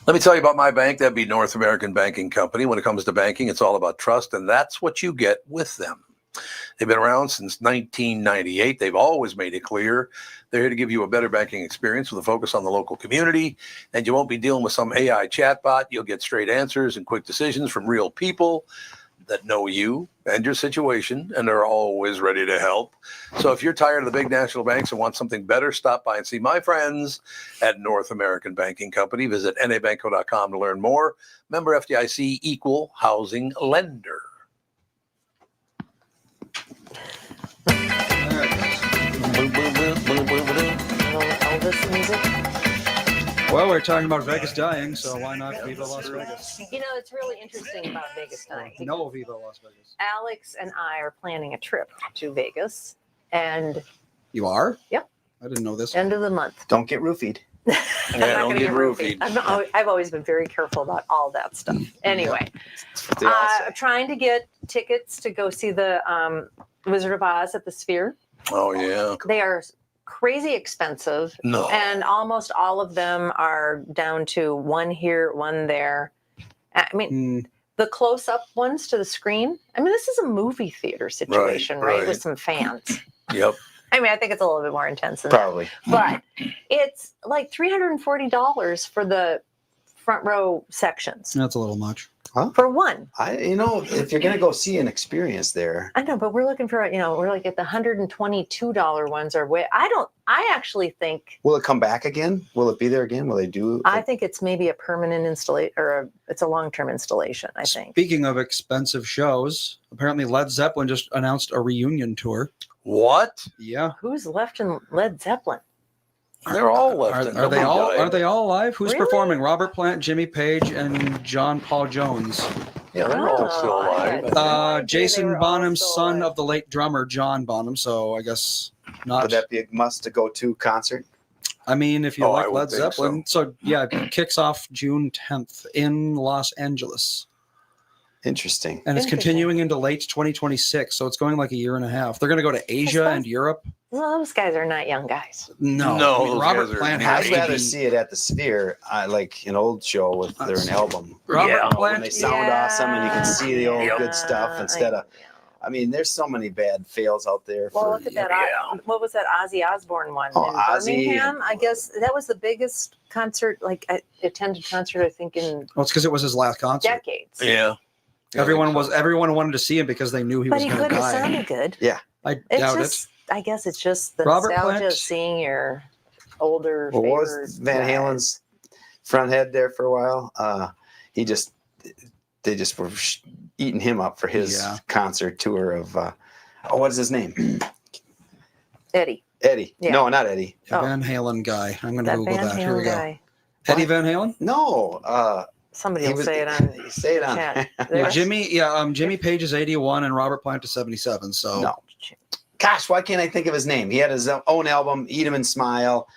Let me tell you about my bank. That'd be North American Banking Company. When it comes to banking, it's all about trust, and that's what you get with them. They've been around since 1998. They've always made it clear they're here to give you a better banking experience with a focus on the local community, and you won't be dealing with some AI chatbot. You'll get straight answers and quick decisions from real people that know you and your situation, and are always ready to help. So if you're tired of the big national banks and want something better, stop by and see my friends at North American Banking Company. Visit nabanco.com to learn more. Member FDIC, equal housing lender. Elvis music. Well, we're talking about Vegas dying, so why not Viva Las Vegas? It's really interesting about Vegas dying. No Viva Las Vegas. Alex and I are planning a trip to Vegas, and You are? Yep. I didn't know this. end of the month. Don't get roofied. I'm Yeah, not don't gonna get roofied. roofied. I've always been very careful about all that stuff. Anyway, That's what they all say. trying to get tickets to go see the Wizard of Oz at the Sphere. Oh, yeah. They are crazy expensive, No. and almost all of them are down to one here, one there. I mean, the close-up ones to the screen. I mean, this is a movie theater situation, right? With some fans. Yep. I mean, I think it's a little bit more intense than Probably. that. But it's like $340 for the front row sections That's a little much. for one. If you're gonna go see an experience there, I know, but we're looking for, we're like at the $122 ones are way. I actually think. will it come back again? Will it be there again? Will they do? I think it's maybe a permanent installation, or it's a long-term installation, I think. Speaking of expensive shows, apparently Led Zeppelin just announced a reunion tour. What? Yeah. Who's left in Led Zeppelin? They're all left. Are they all? died. Are they all alive? Who's Really? performing? Robert Plant, Jimmy Page, and John Paul Jones. Yeah, they're all still Oh, I alive. had no idea they Jason were all Bonham's still son alive. of the late drummer John Bonham. So I guess not. Would that be a must-to-go-to concert? I mean, if you Oh, I like would Led think Zeppelin, so yeah, it kicks off June 10th in Los Angeles, Interesting. and it's Interesting. continuing into late 2026. So it's going like a year and a half. They're going to go to Asia and Europe. Well, those guys are not young guys. No, No, I mean, those Robert guys are Plant near has I'd to rather be- see it at the Sphere, like an old show with their an album. Robert Yeah. When Plant. they sound awesome and you can see the old good stuff instead of. I mean, there's so many bad fails out there. Well, look at that. Yeah. What was that Ozzy Osbourne one Oh, in Ozzy. Birmingham? I guess that was the biggest concert, like I attended concert, I think, in Well, it's because it was his last concert. decades. Yeah. Everyone wanted to see him because they knew he But was he going to could have die. sounded good. I It's doubt just, I guess it's just the Robert nostalgia Plant- of seeing your older Well, what favorite was Van guys. Halen's front head there for a while? They just were eating him up for his Yeah. concert tour of. What is his name? Eddie, Eddie. Yeah. No, not Eddie. it. Oh. Van Halen guy. I'm going to that Google Van that. Here we Halen go. guy. Eddie Van Halen. No. Somebody He will was- say it on Say it on. chat. Yeah, There's- Jimmy Page is 81 and Robert Plant is 77. So No. Gosh, why can't I think of his name? He had his own album, Eat 'Em and Smile.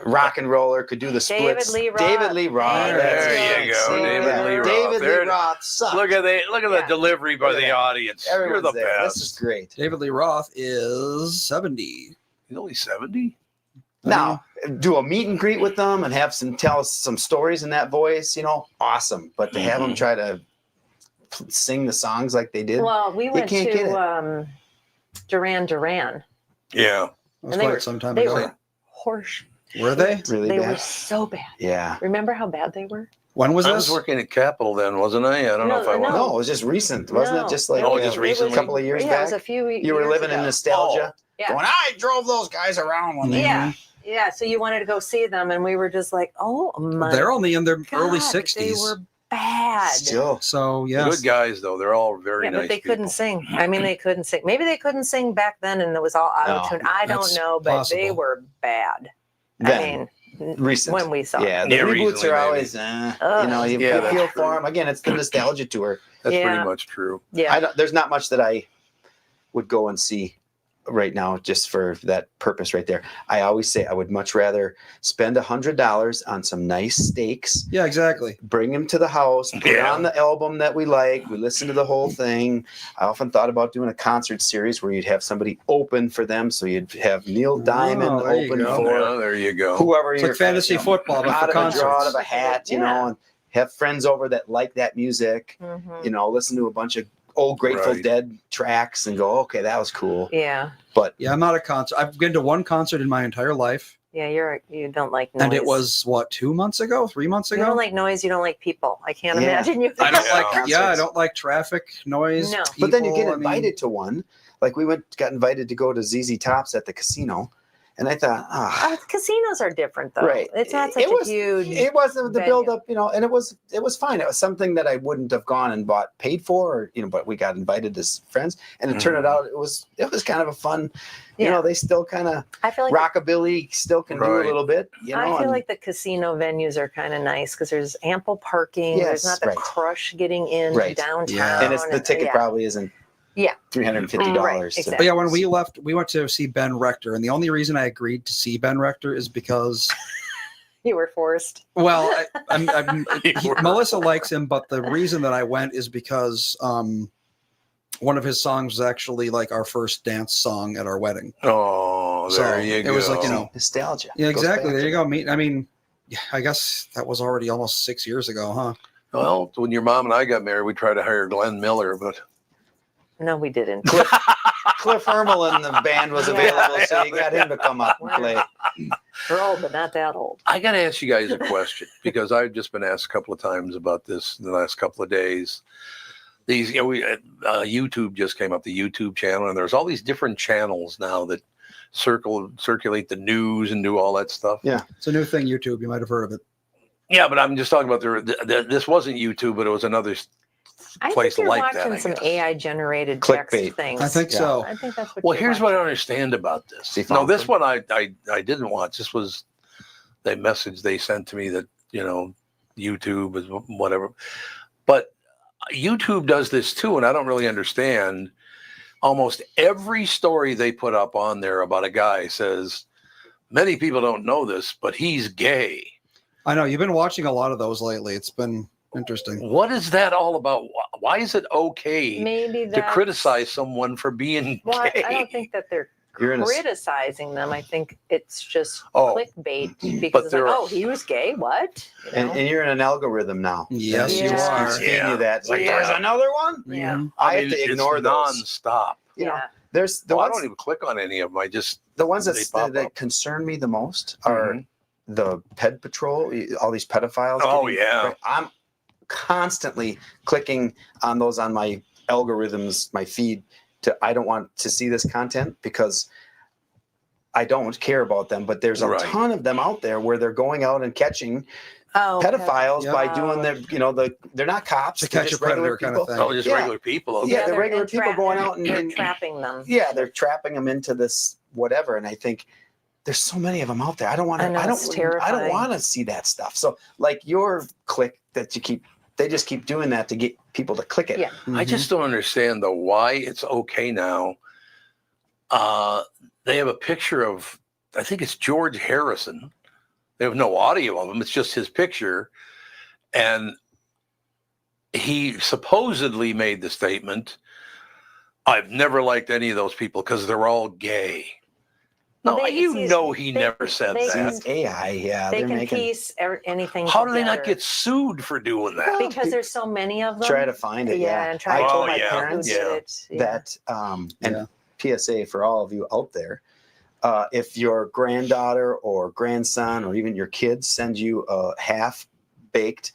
Rock and Roller, could do the David splits. Lee Roth. David Lee Roth. There that's you it. go, See, David yeah. Lee Roth. David There Lee it- Roth sucks. Look at the Yeah. delivery by Look at the that. audience. Everyone's You're the there. best. This is great. David Lee Roth is 70. He's only 70. Now, do a meet and greet with them and have tell us some stories in that voice, awesome. But to have them try to sing the songs like they did, Well, we went can't get it. to Duran Duran. Yeah. That was And they quite were- some time They ago. were horse Were they? Really They bad. were so bad. Yeah. Remember how bad they were? When was I this? was working at Capitol then, wasn't I? I don't know if I was. No, it was just recent, wasn't it? Just like Oh, just a recently? couple of years Yeah, back. it was a few You were years living in ago. nostalgia. Yeah. Going, I drove those guys around when they. Yeah. Yeah. So you wanted to go see them, and we were just like, oh my They're only in their early God, 60s. They were bad. Still. So, yes. Good guys, though. They're all very Yeah, nice but they people. couldn't sing. I mean, they couldn't sing. Maybe they couldn't sing back then, and it was all auto tune. I don't that's know, but they possible. were bad. Then, I mean, recent. when we saw, Yeah, the Yeah, reboots recently, are maybe. always, you Ugh. know, you Yeah, that's feel true. for them. Again, it's the nostalgia tour. That's Yeah. pretty much true. yeah, There's not much that I would go and see right now just for that purpose right there. I always say I would much rather spend $100 on some nice steaks, Yeah, exactly. bring them to the house, put Yeah. on the album that we like, we listen to the whole thing. I often thought about doing a concert series where you'd have somebody open for them, so you'd have Neil Diamond there you open go. for Yeah, there you go. whoever It's you're like fantasy football, but out for of a draw, out concerts. of a hat, you Yeah. know, and have friends over that like that music, Mhm. you know, listen to a bunch of old Grateful Right. Dead tracks and go, okay, that was cool. yeah, Yeah, I'm not a concert. I've been to one concert in my entire life, yeah. You don't like noise. and it was, what, 2 months ago? 3 months You ago? don't like noise. You don't like people. I can't Yeah. imagine you. I don't Yeah. like, yeah, I Concerts. don't like traffic, noise. No. But then you get people, I mean- invited to one. Like we got invited to go to ZZ Top's at the casino. And I thought, Casinos are different, though. Right. It's not such It was- a huge. it wasn't the venue. build up, you know, and it was fine. It was something that I wouldn't have gone and paid for, or, you know, but we got invited as friends, and it turned out it was kind of a fun, you Yeah. know, they still kind of I feel like rockabilly still can do a Right. little bit, you know. I feel and- like the casino venues are kind of nice because there's ample parking. Yes, There's not the right. crush getting in Right. downtown. Yeah. and it's the ticket yeah. probably isn't Yeah. $350. Right, to- exactly. But yeah, when we left, we went to see Ben Rector, and the only reason I agreed to see Ben Rector is because, You were forced. well, Melissa likes him, but the reason that I went is because one of his songs was actually like our first dance song at our wedding. Oh, So, there you it go. was like, you know, nostalgia. Yeah, Goes exactly. back There to you go. I mean, yeah, I guess that was already almost 6 years ago, huh? Well, when your mom and I got married, we tried to hire Glenn Miller, but No, we didn't. Cliff Hermel in the band was Yeah. available, so you got him to come up and play. We're old, but not that old. I got to ask you guys a question because I've just been asked a couple of times about this in the last couple of days. These, you know, YouTube just came up, the YouTube channel, and there's all these different channels now that circulate the news and do all that stuff. Yeah. It's a new thing, YouTube. You might have heard of it. Yeah, but I'm just talking about this wasn't YouTube, but it was another I place think you're like that. watching I some guess. AI generated Clickbait. text things. I think Yeah. so. I think that's what. Well, you're here's what I watching. understand about this. See, No, this Fonson. one I didn't watch. This was the message they sent to me that, you know, YouTube is whatever. But YouTube does this too, and I don't really understand. Almost every story they put up on there about a guy says, many people don't know this, but he's gay. I know you've been watching a lot of those lately. It's been interesting. What is that all about? Why is it okay Maybe to that's- criticize someone for being Well, I gay? don't think that they're You're in a- criticizing them. I think it's just Oh. clickbait because But it's like, there are- oh, he was gay. What? You know? And you're in an algorithm now. Yes, And you it's are. feeding Yeah. you that. It's like, Yeah. there's another one. Yeah. Mhm. I mean, have to it's ignore those. nonstop. You know, Yeah. there's the Well, I ones, don't even click on any of them. I just the ones they that, pop that up. concern me the most are Mhm. the ped patrol, all these pedophiles. Oh, getting- yeah. I'm constantly clicking on those on my algorithms, my feed. I don't want to see this content because I don't care about them. But there's a Right. ton of them out there where they're going out and catching Oh, pedophiles Yep. by doing their, you know, they're not cops. To they're catch a just regular predator kind of people. thing. Oh, just Yeah. regular people. Okay. Yeah, the they're regular people going out and- they're and- trapping them. Yeah, they're trapping them into this whatever, and I think there's so many of them out there. I don't want to. I know, I it's don't terrifying. want to see that stuff. So, like your click that you keep, they just keep doing that to get people to click it. Yeah. I just don't understand though why it's okay now. They have a picture of, I think it's George Harrison. They have no audio of him. It's just his picture. And he supposedly made the statement, I've never liked any of those people because they're all gay. No, They- you see, know he they- never said they that. can- It's AI. Yeah, They they're can making. piece anything. How do they not together. get sued for doing that? Because there's so many of them. Try to find it. Yeah, and try I to told Oh, my yeah. parents who did it. Yeah. that, and PSA for all of you out there, if your granddaughter or grandson or even your kids send you a half-baked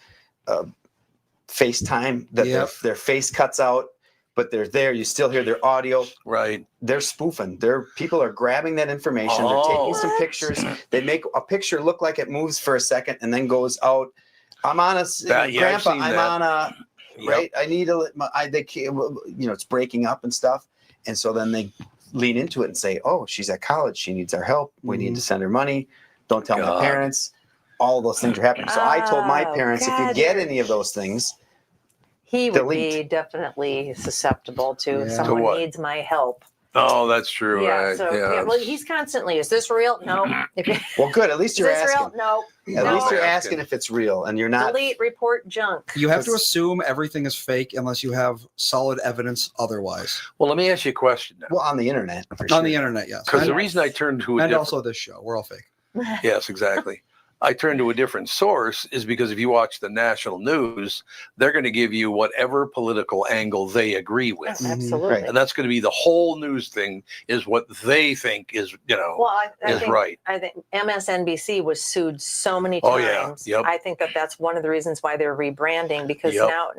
FaceTime that their face cuts out, but they're there, you still hear their audio. Right. They're spoofing. People are grabbing that information. They're taking some pictures. They make a picture look like it moves for a second and then goes out. I'm on a grandpa. I'm on a right. I need to. They can't, it's breaking up and stuff. And so then they lean into it and say, "Oh, she's at college. She needs our help. We need to send her money. Don't tell my parents." All those things are happening. So I told my parents, if you get any of those things, he would be definitely susceptible to if someone needs my help. Oh, that's true. Yeah. Right. So yeah. well, he's constantly, is this real? No. Well, good. At least you're asking. Real? No. At least you're asking if it's real, and you're not. Delete, report, junk. You have to assume everything is fake unless you have solid evidence otherwise. Well, let me ask you a question now. Well, on the internet. On the internet, yes. Because the reason I turned to and also this show, we're all fake. Yes, exactly. I turn to a different source is because if you watch the national news, they're going to give you whatever political angle they agree with. Absolutely. Right. And that's going to be the whole news thing is what they think is, well, I is think, right. I think MSNBC was sued so many times. Oh, yeah. Yep. I think that's one of the reasons why they're rebranding, because now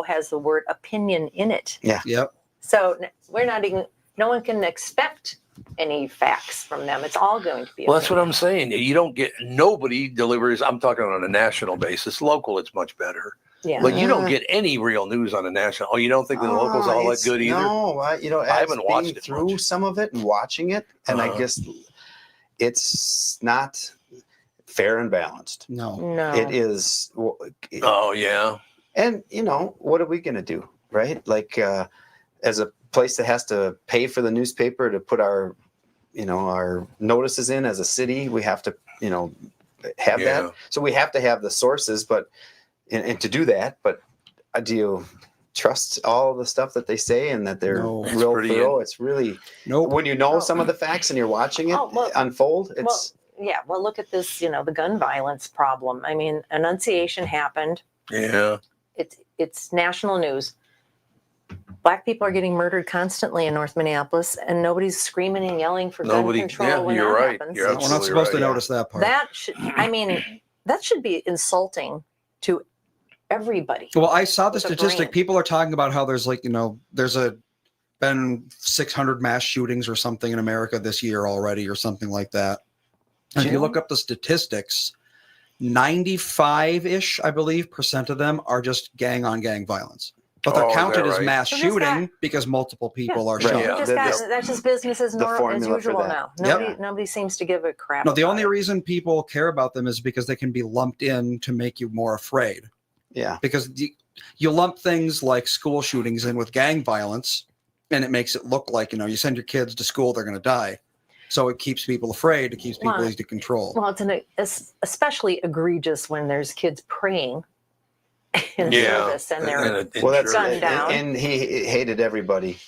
has the word opinion in it. Yeah. Yep. So we're not even, no one can expect any facts from them. It's all going to be. Well, that's what I'm saying. You don't get, nobody delivers. I'm talking on a national basis. Local, it's much better. Yeah. But you don't get any real news on a national. Oh, you don't think the local's all that good either? No, I haven't watched it through much. some of it and watching it, and I guess it's fair and balanced. No. It is. Oh, yeah. And what are we going to do, right? Like, as a place that has to pay for the newspaper to put our notices in as a city, we have to, have that. So we have to have the sources, but and to do that. But do you trust all the stuff that they say and that they're real thorough? It's really when you know some of the facts and you're watching it unfold. It's well, look at this. The gun violence problem. I mean, Annunciation happened. Yeah. It's national news. Black people are getting murdered constantly in North Minneapolis, and nobody's screaming and yelling for gun control when you're that right. happens. You're We're not supposed to notice that part. That should be insulting to everybody. Well, I saw the With a statistic. brain. People are talking about how there's been 600 mass shootings or something in America this year already, or something like that. And if you look up the statistics, 95-ish, I believe, % of them are just gang on gang violence. But they're counted as mass shooting because multiple people are shot. Yeah. That's just business as usual now. Nobody seems to give a crap. No, the about only it. reason people care about them is because they can be lumped in to make you more afraid. Yeah. Because you lump things like school shootings in with gang violence, and it makes it look like, you send your kids to school, they're going to die. So it keeps people afraid. It keeps people easy to control. Well, it's especially egregious when there's kids praying in service and they're gunned down. And he hated everybody.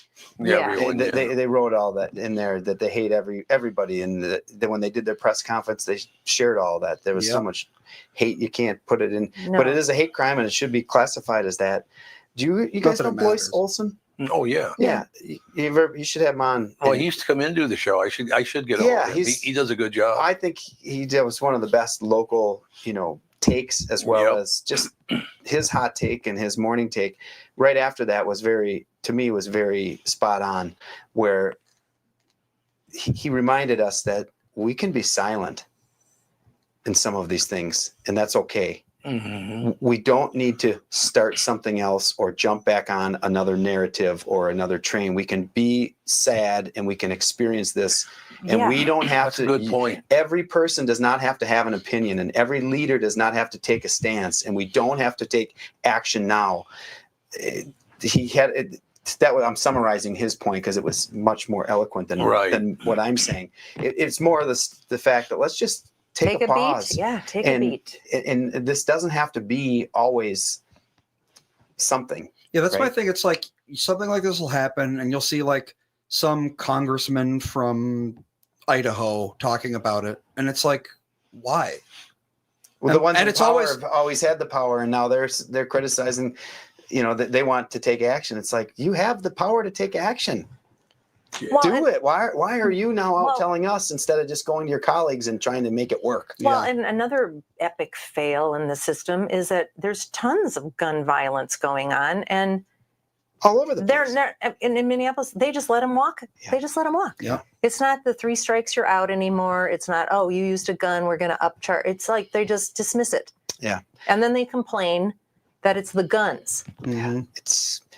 Everyone, they wrote all that in there, that they hate everybody, and when they did their press conference, they shared all that. There was so much hate, you can't put it in, but it is a hate crime, and it should be classified as that. Do you guys know Boyce Olson? Oh yeah. Yeah. You should have him on. Well, he used to come in and do the show. I should get on. He does a good job. I think he was one of the best local, takes, as well as just his hot take and his morning take. Right after that was very spot on, where he reminded us that we can be silent in some of these things, and that's okay. Mm-hmm. We don't need to start something else or jump back on another narrative or another train. We can be sad and we can experience this, and we don't have to. Good point. Every person does not have to have an opinion, and every leader does not have to take a stance, and we don't have to take action now. I'm summarizing his point because it was much more eloquent than what I'm saying. It's more of the fact that let's just take a pause. Beat. Yeah, take a beat. And this doesn't have to be always something. Yeah, that's my thing. It's like something like this will happen, and you'll see like some congressman from Idaho talking about it, and it's like, why? Well, the ones in power have always had the power, and now they're criticizing, that they want to take action. It's like, you have the power to take action. Well, Do it. Why are you now out Well- telling us instead of just going to your colleagues and trying to make it work? Well, and another epic fail in the system is that there's tons of gun violence going on, and All over the place. they're in Minneapolis. They just let them walk. Yeah. They just let them walk. Yeah. It's not the 3 strikes you're out anymore. It's not, oh, you used a gun, we're going to upcharge. It's like they just dismiss it. Yeah. And then they complain that it's the guns. Mhm.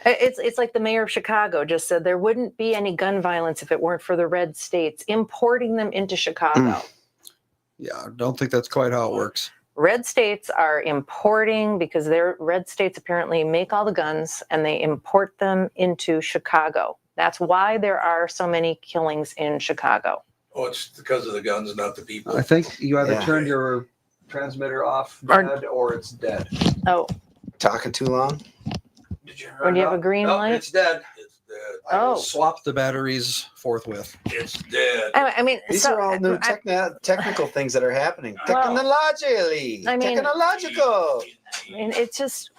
It's like the mayor of Chicago just said there wouldn't be any gun violence if it weren't for the red states importing them into Chicago. Yeah, I don't think that's quite how it works. Red states are importing because their red states apparently make all the guns and they import them into Chicago. That's why there are so many killings in Chicago. Oh, it's because of the guns, not the people. I think you either Yeah. turned your transmitter off Or- dead or it's dead. Oh, Talking too long? Did you when you have a green Nope, light? it's dead. It's dead. I will Oh. swap the batteries forthwith. It's dead. I mean, These so- are all new technical things that are happening. Well, Technologically. I mean- Technological. I mean, it's just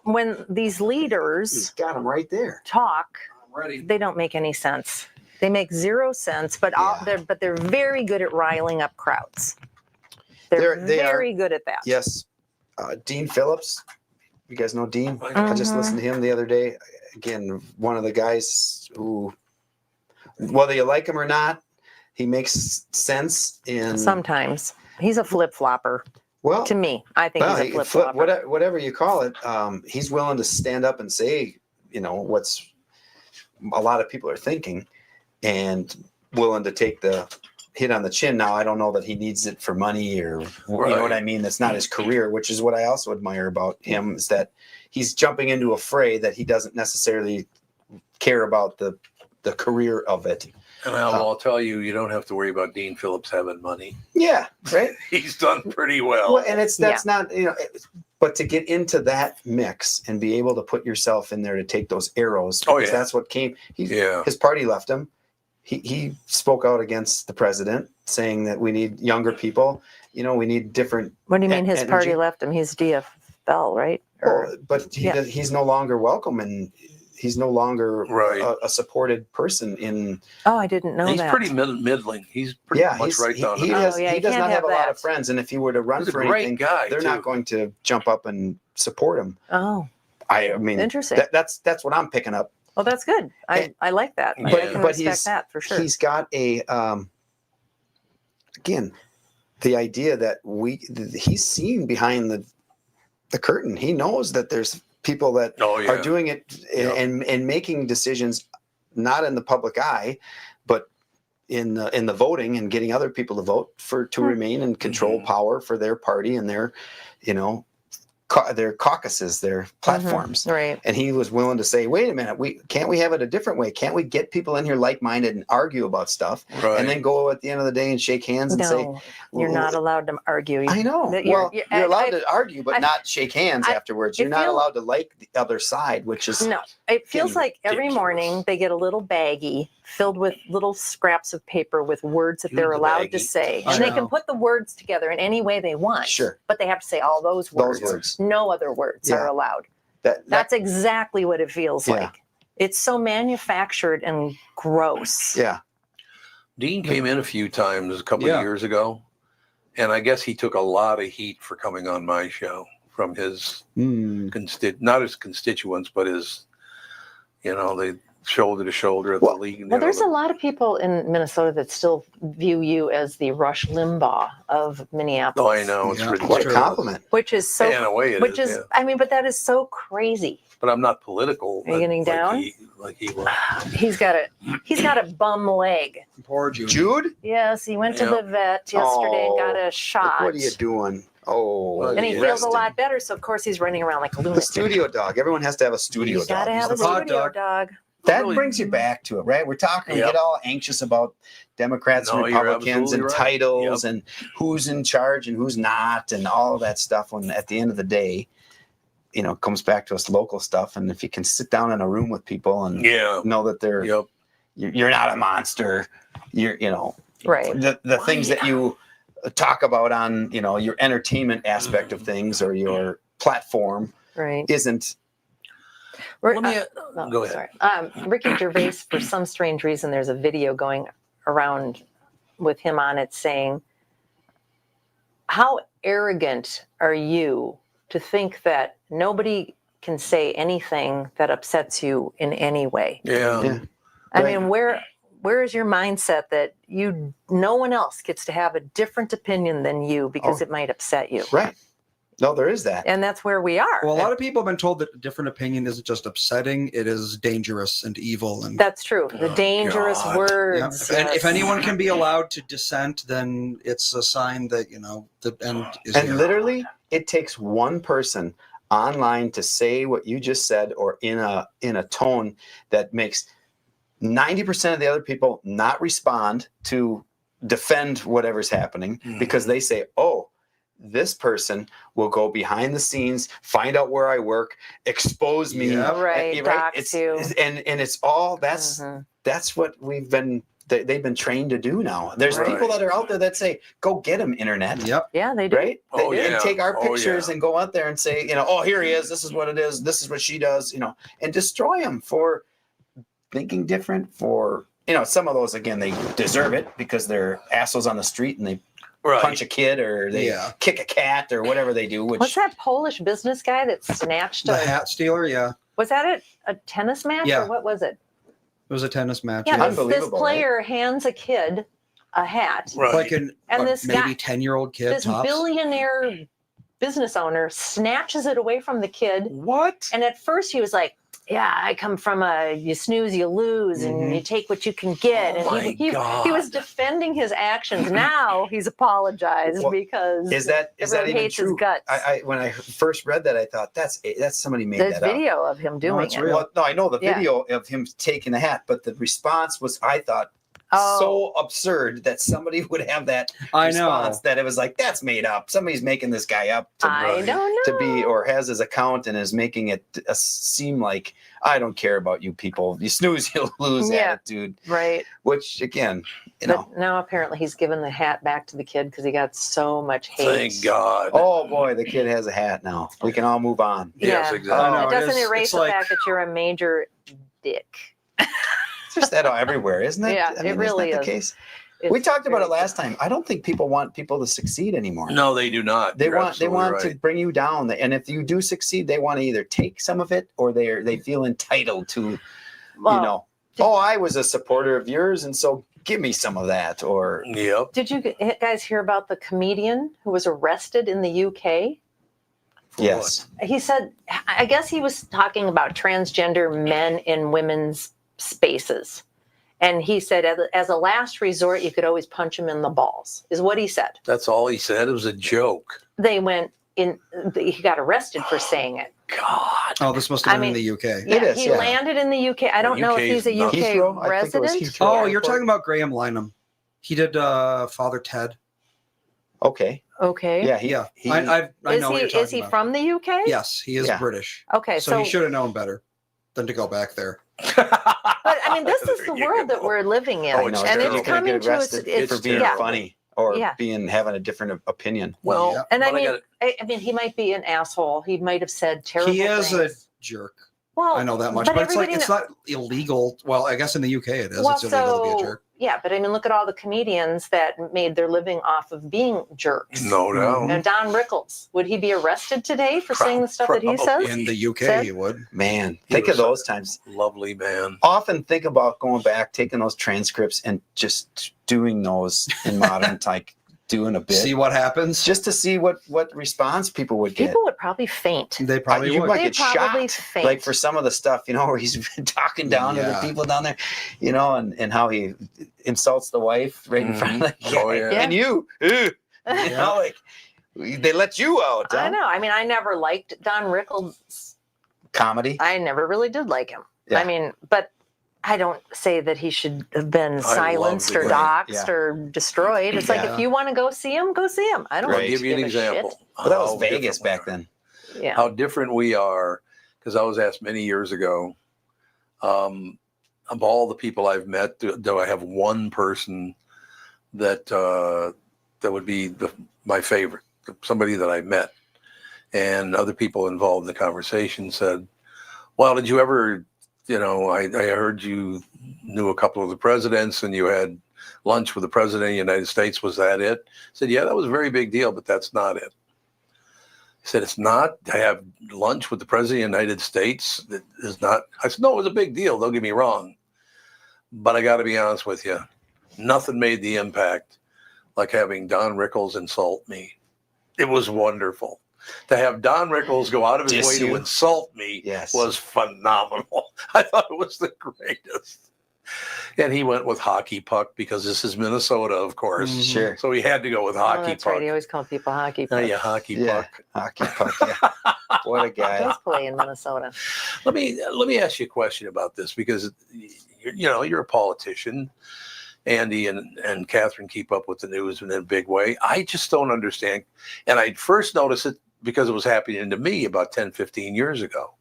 when these leaders He's got them right there. talk, I'm ready. they don't make any sense. They make 0 sense, but Yeah. they're very good at riling up crowds. They're They are- very good at that. Yes. Dean Phillips. You guys know Dean? I just Mhm. listened to him the other day. Again, one of the guys who, whether you like him or not, he makes sense in Sometimes he's a flip flopper well. to me. I think Well, he's a he- flip flopper. whatever you call it, he's willing to stand up and say, what's a lot of people are thinking, and willing to take the hit on the chin. Now, I don't know that he needs it for money or you know what I mean. That's not his career, which is what I also admire about him, is that he's jumping into a fray that he doesn't necessarily care about the career of it. And I'll tell you, you don't have to worry about Dean Phillips having money. Yeah, right. He's done pretty well. Well, and that's not, but to get into that mix and be able to put yourself in there to take those arrows, Oh, because yeah. that's what came. Yeah. His party left him. He spoke out against the president, saying that we need younger people. We need different. What do you mean his energy. party left him? He's DFL, right? Or, But he's no longer welcome, and he's no longer Right. a supported person in. oh, I didn't know He's that. pretty middling. He's pretty much right down he the does yeah, he you does can't not have a have lot that. of friends, and if he were to run He's a for great anything, guy, they're too. not going to jump up and support him. Oh, I mean, interesting. that's what I'm picking up. Well, that's good. I like that. But- I can but respect that for sure. He's got a again, the idea that he's seen behind the curtain. He knows that there's people that Oh, yeah. are doing it and making decisions not in the public eye, but in the voting and getting other people to vote to remain and control Mhm. power for their party and their their caucuses, their platforms. Right. And he was willing to say, wait a minute, can't we have it a different way? Can't we get people in here like-minded and argue about stuff Right. and then go at the end of the day and shake hands and say, No, you're not allowed to argue. I know. that Well, you're- you're allowed I- to argue, but I- not shake hands I- afterwards. it You're not feels- allowed to like the other side, which is No, it feels getting like every ridiculous. morning they get a little baggie filled with little scraps of paper with words that Use they're the allowed to baggie. say. I And they know. can put the words together in any way they want. Sure. But they have to say all those words. words. No other words Yeah. are allowed. that That's exactly what it feels Yeah. like. It's so manufactured and gross. yeah. Dean came in a few times a couple Yeah. of years ago, and I guess he took a lot of heat for coming on my show from his not his constituents, but his, they shoulder to shoulder at the league. Well, there's a lot of people in Minnesota that still view you as the Rush Limbaugh of Minneapolis. Oh, I know it's Yeah. ridiculous. What a Sure. compliment. Which is so. In a way, it which is. is, Yeah. I mean, but that is so crazy. But I'm not political. Are you getting down? Like he was. He's got a bum leg. Poor Jude. Jude? Yes, he went to Yeah. the vet yesterday and got Oh, a shot. What are you doing? Oh, Well, And he Yeah. feels a lot better, so of course he's running around like a The lunatic. studio dog. Everyone has to have a studio You gotta dog. have a the pod studio dog. dog. That Really? brings you back to it, right? We're talking, we Yep. get all anxious about Democrats and No, you're Republicans and absolutely right. titles and who's in charge and who's not and all of that stuff. When at the end of the day, it comes back to us local stuff. And if you can sit down in a room with people and Yeah. know that they're, Yep. you're not a monster, Right. the things that you talk about on, your entertainment aspect of things or your platform Right. isn't Let me, go ahead. Sorry. Ricky Gervais, for some strange reason, there's a video going around with him on it saying, how arrogant are you to think that nobody can say anything that upsets you in any way? Yeah. I mean, where is your mindset that no one else gets to have a different opinion than you because it might upset you? Right. No, there is that. And that's where we are. Well, a lot of people have been told that a different opinion isn't just upsetting; it is dangerous and evil. And That's true. The dangerous God. words. and if anyone can be allowed to dissent, then it's a sign that the end is And near. literally, it takes one person online to say what you just said, or in a tone that makes 90% of the other people not respond to defend whatever's happening because they say, "Oh, this person will go behind the scenes, find out where I work, expose me." Yeah. Right, dox you. And it's all that's what they've been trained to do now. There's Right. people that are out there that say, "Go get him, internet." Yep. Yeah, they do. Right? Oh, And yeah. take our Oh, pictures yeah. and go out there and say, "Oh, here he is. This is what it is. This is what she does," and destroy him for thinking different. For some of those, again, they deserve it because they're assholes on the street and they punch a kid or they kick a cat or whatever they do. What's that Polish business guy that snatched The hat stealer, yeah. Was that a tennis match Yeah. or what was it? It was a tennis match. Yeah, Yeah. this Unbelievable, player hands a kid a hat. Right. Like this maybe guy- 10-year-old kid This tops. billionaire business owner snatches it away from the kid. What? And at first he was like, yeah, I come from you snooze, you lose, and you take what you can get. Oh And he my was defending his actions. Now he's apologized Well, because is that everyone even hates true? his guts. I when I first read that, I thought that's somebody made There's that up. video of him doing it's it. real. Well, no, I know the Yeah. video of him taking the hat, but the response was, I thought, Oh. so absurd that somebody would have that I know. response that it was like, that's made up. Somebody's making this guy up I don't know. to be, or has his account and is making it seem like, I don't care about you people. You snooze, you'll lose Yeah. attitude. Right. Which again, But now apparently he's given the hat back to the kid because he got so much hate. Thank God. oh boy, the kid has a hat now. We can all move on. Yes, Yeah. exactly. I know, It doesn't is- erase it's the like- fact that you're a major dick. It's just that everywhere, isn't it? Yeah, I mean, it really isn't that the is. case? We It's talked about it very- last time. I don't think people want people to succeed anymore. No, they do not. They You're want absolutely to right. bring you down, and if you do succeed, they want to either take some of it or they feel entitled to, Well, oh, I was a supporter of yours, and so give me some of that. Or Yep. Did you guys hear about the comedian who was arrested in the UK? yes, He said, I guess he was talking about transgender men in women's spaces. And he said, as a last resort, you could always punch him in the balls, is what he said. That's all he said. It was a joke. They went in, he got arrested for saying it. God. Oh, this must have I been in mean, the UK. Yeah, is, he yeah. landed in the UK. I don't know if UK he's a is not- UK Heathrow? I think it was resident. Heathrow Oh, you're Airport. talking about Graham Lynham. He did Father Ted. Okay, Okay. yeah, Yeah, he- I know Is what you're talking is he about. from the UK? Yes, he is Yeah. British. Okay, So he should have known better than to go back there. but I mean, this is There the you world that go. we're living in, Oh, it's and terrible. it's You're gonna coming get to us. arrested It's for being yeah. funny or Yeah. having a different opinion. Well, Yeah. And I but mean, gotta- I mean, he might be an asshole. He might have said terrible He is a things. jerk. Well, I know that much, but but it's like everybody it's not illegal. Well, I guess in the UK it is. well, It's illegal to be a so jerk. yeah, but I mean, look at all the comedians that made their living off of being jerks. no doubt. And Don Rickles, would he be arrested today for saying the stuff that he says? In the UK, Said- he would. Man, He think was of those times. Lovely man. Often think about going back, taking those transcripts, and just doing those in modern, like doing a bit, See what happens. just to see what response people would get. People would probably faint. They probably You would. might They'd get probably shot, faint. like for some of the stuff, where he's talking down to the Yeah. people down there, and how he insults the wife right in front of the guy. Oh, yeah. And you, like they let you out. I Huh? know. I mean, I never liked Don Rickles. Comedy. I never really did like him. Yeah. I mean, but I don't say that he should have been silenced loved or it. doxxed Yeah. or destroyed. It's like, Yeah. if you want to go see him, go see him. I don't Right. I'll give you an give a shit. example. But that was How Vegas different back we are. then. Yeah. How different we are. Because I was asked many years ago, of all the people I've met, do I have one person that that would be my favorite, somebody that I met? And other people involved in the conversation said, Well, did you ever, I heard you knew a couple of the presidents and you had lunch with the president of the United States. Was that it? I said, yeah, that was a very big deal, but that's not it. He said, it's not. I have lunch with the president of the United States. That is not. I said, no, it was a big deal. Don't get me wrong. But I got to be honest with you. Nothing made the impact like having Don Rickles insult me. It was wonderful. To have Don Rickles go out of his way to insult me was phenomenal. I thought it was the greatest. And he went with hockey puck because this is Minnesota, of course. Mm-hmm. Sure. So he had to go with hockey that's puck. Right. He always called people hockey puck. Yeah, hockey puck. Hockey puck. Yeah. What a He guy. does play in Minnesota. Let me ask you a question about this because you're a politician. Andy and Catherine keep up with the news in a big way. I just don't understand. And I first noticed it because it was happening to me about 10, 15 years ago.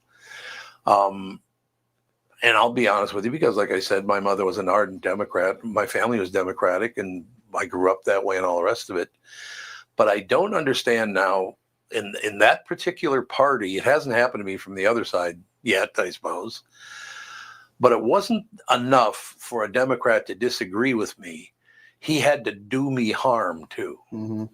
And I'll be honest with you, because like I said, my mother was an ardent Democrat. My family was Democratic, and I grew up that way and all the rest of it. But I don't understand now in that particular party, it hasn't happened to me from the other side yet, I suppose. But it wasn't enough for a Democrat to disagree with me. He had to do me harm too. Mm-hmm.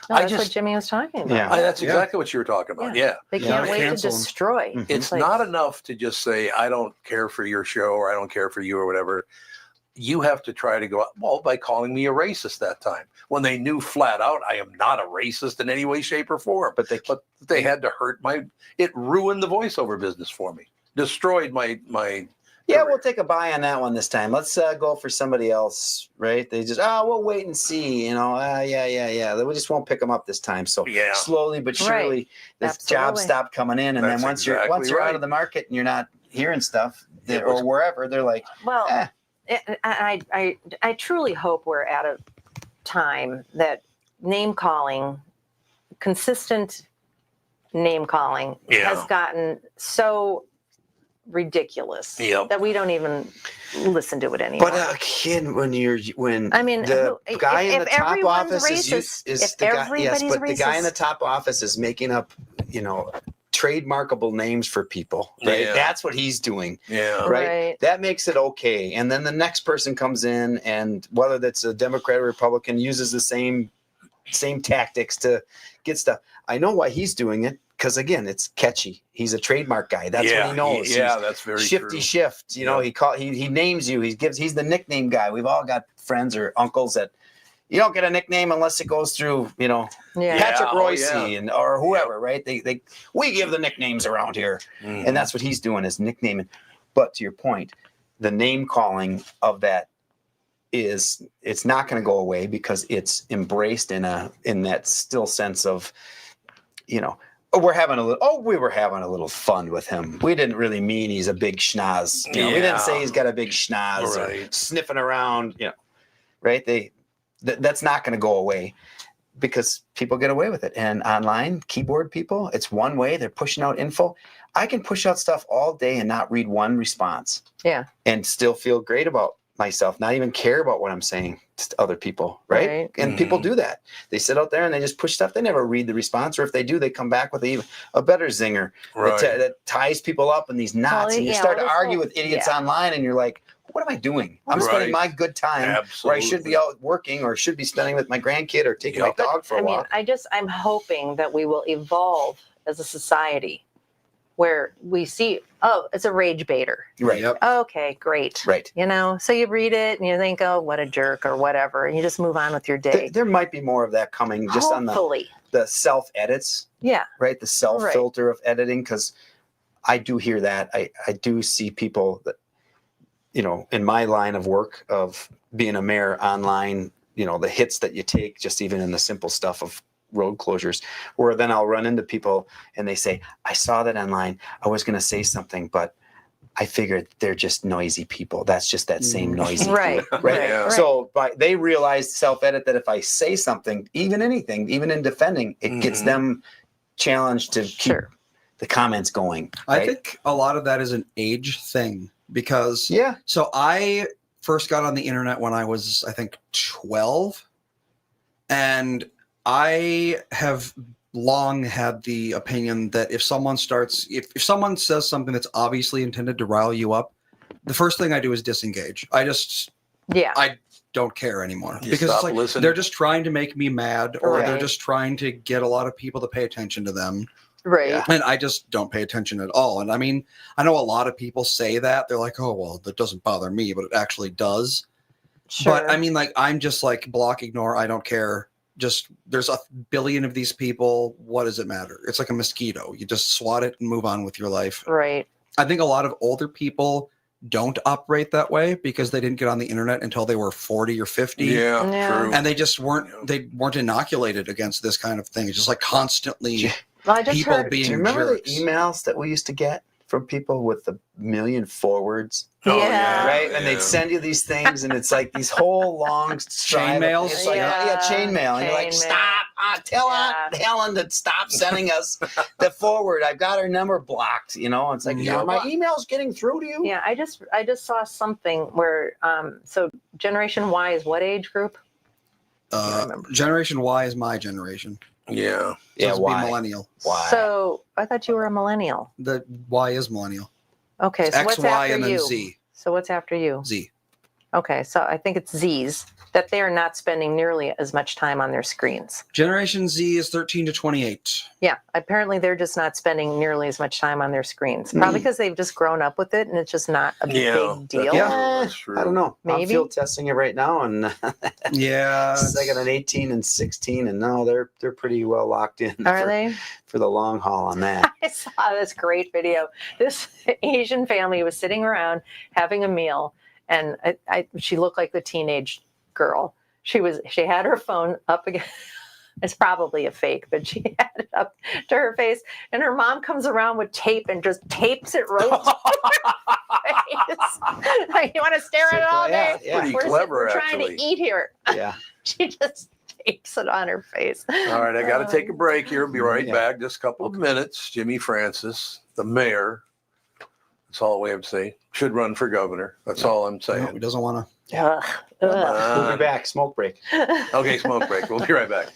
No, that's what Jimmy was talking about. Yeah. That's exactly what you were talking about. Yeah. They can't wait to cancel him. destroy. Mhm. It's not enough to just say, I don't care for your show or I don't care for you or whatever. You have to try to go out, well, by calling me a racist that time, when they knew flat out I am not a racist in any way, shape, or form. But they had to hurt it ruined the voiceover business for me. Destroyed my Yeah, we'll take a buy on that one this time. Let's go for somebody else, right? They just, we'll wait and see, yeah. We just won't pick them up this time. So slowly but surely, this job stopped coming in, and then once you're out of the market and you're not hearing stuff or wherever, they're like, well, I truly hope we're at a time that name calling, consistent name calling, has gotten so ridiculous that we don't even listen to it anymore. But kid, the guy in the top office the guy in the top office is making up, trademarkable names for people, right? Yeah. That's what he's doing. Yeah. Right? That makes it okay. And then the next person comes in, and whether that's a Democrat or Republican, uses the same tactics to get stuff. I know why he's doing it. Because again, it's catchy. He's a trademark guy. That's what he knows. That's very Shifty true. Shift. He names you. He's the nickname guy. We've all got friends or uncles that you don't get a nickname unless it goes through, Patrick Royce or whoever, right? We give the nicknames around here, and that's what he's doing is nicknaming. But to your point, the name calling of that it's not going to go away because it's embraced in that still sense of, we were having a little fun with him. We didn't really mean he's a big schnoz. We didn't say he's got a big schnoz or sniffing around, right? That's not going to go away because people get away with it. And online, keyboard people, it's one way. They're pushing out info. I can push out stuff all day and not read one response. Yeah. And still feel great about myself, not even care about what I'm saying to other people, right? And people do that. They sit out there and they just push stuff. They never read the response, or if they do, they come back with a better zinger that ties people up in these knots. And you start to argue with idiots online, and you're like, what am I doing? I'm spending my good time where I should be out working or should be spending with my grandkid or taking my dog for a walk. I'm hoping that we will evolve as a society where we see, it's a rage baiter. Right. Yep. Okay, great. Right. So you read it and you think, oh, what a jerk or whatever. And you just move on with your day. There might be more of that coming just Hopefully. on the self-edits. Yeah. Right? The self-filter of editing, because I do hear that. I do see people that, in my line of work of being a mayor online, the hits that you take just even in the simple stuff of road closures, where then I'll run into people and they say, I saw that online. I was going to say something, but I figured they're just noisy people. That's just that same noisy. Right. So they realize self-edit that if I say something, even anything, even in defending, it gets them challenged to keep the comments going. Right? I think a lot of that is an age thing because so I first got on the internet when I was, I think, 12, and I have long had the opinion that if someone someone says something that's obviously intended to rile you up, the first thing I do is disengage. I don't care anymore because it's like they're just trying to make me mad, or they're just trying to get a lot of people to pay attention to them. Right. Yeah. And I just don't pay attention at all. And I mean, I know a lot of people say that. They're like, oh, well, that doesn't bother me, but it actually does. Sure. But I mean, like, I'm just like block, ignore. I don't care. Just there's a billion of these people. What does it matter? It's like a mosquito. You just swat it and move on with your life. Right. I think a lot of older people don't operate that way because they didn't get on the internet until they were 40 or 50. Yeah. True. And they just weren't inoculated against this kind of thing. It's just like constantly Well, I just people heard. being Do you remember jerks. the emails that we used to get from people with the million forwards? Oh, Yeah. Right? And they'd send you these things, and it's like these whole long Chain mails? It's like, chain mail. And you're like, stop. Tell Aunt Helen to stop sending us the forward. I've got her number blocked. It's like, are my emails getting through to you? Yeah, I just saw something where so Generation Y is what age group? Generation Y is my generation. Yeah. So Why? be millennial. Why? So I thought you were a millennial. The Y is millennial. Okay, It's so X, what's Y, after and then you? Z. So what's after you? Z. Okay, so I think it's Z's that they are not spending nearly as much time on their screens. Generation Z is 13 to 28. Yeah, apparently they're just not spending nearly as much time on their screens. Probably because they've just grown up with it and it's just not a big deal. That's true. I don't know. I'm Maybe. field testing it right now, and Yeah. I got an 18 and 16, and no, they're pretty well locked in. Are they? for the long haul on that? I saw this great video. This Asian family was sitting around having a meal, and she looked like the teenage girl. She had her phone up against. It's probably a fake, but she had it up to her face, and her mom comes around with tape and just tapes it right to her face. Like, you want to stare at it all day? Yeah. Pretty We're clever, trying to actually. eat here. Yeah. She just tapes it on her face. All right, I got to take a break here. Be right Yeah. back. Just a couple of minutes. Jimmy Francis, the mayor. That's all we have to say. Should run for governor. That's all I'm No, saying. he doesn't want to. Ugh. We'll be back. Smoke break. Okay, smoke break. We'll be right back.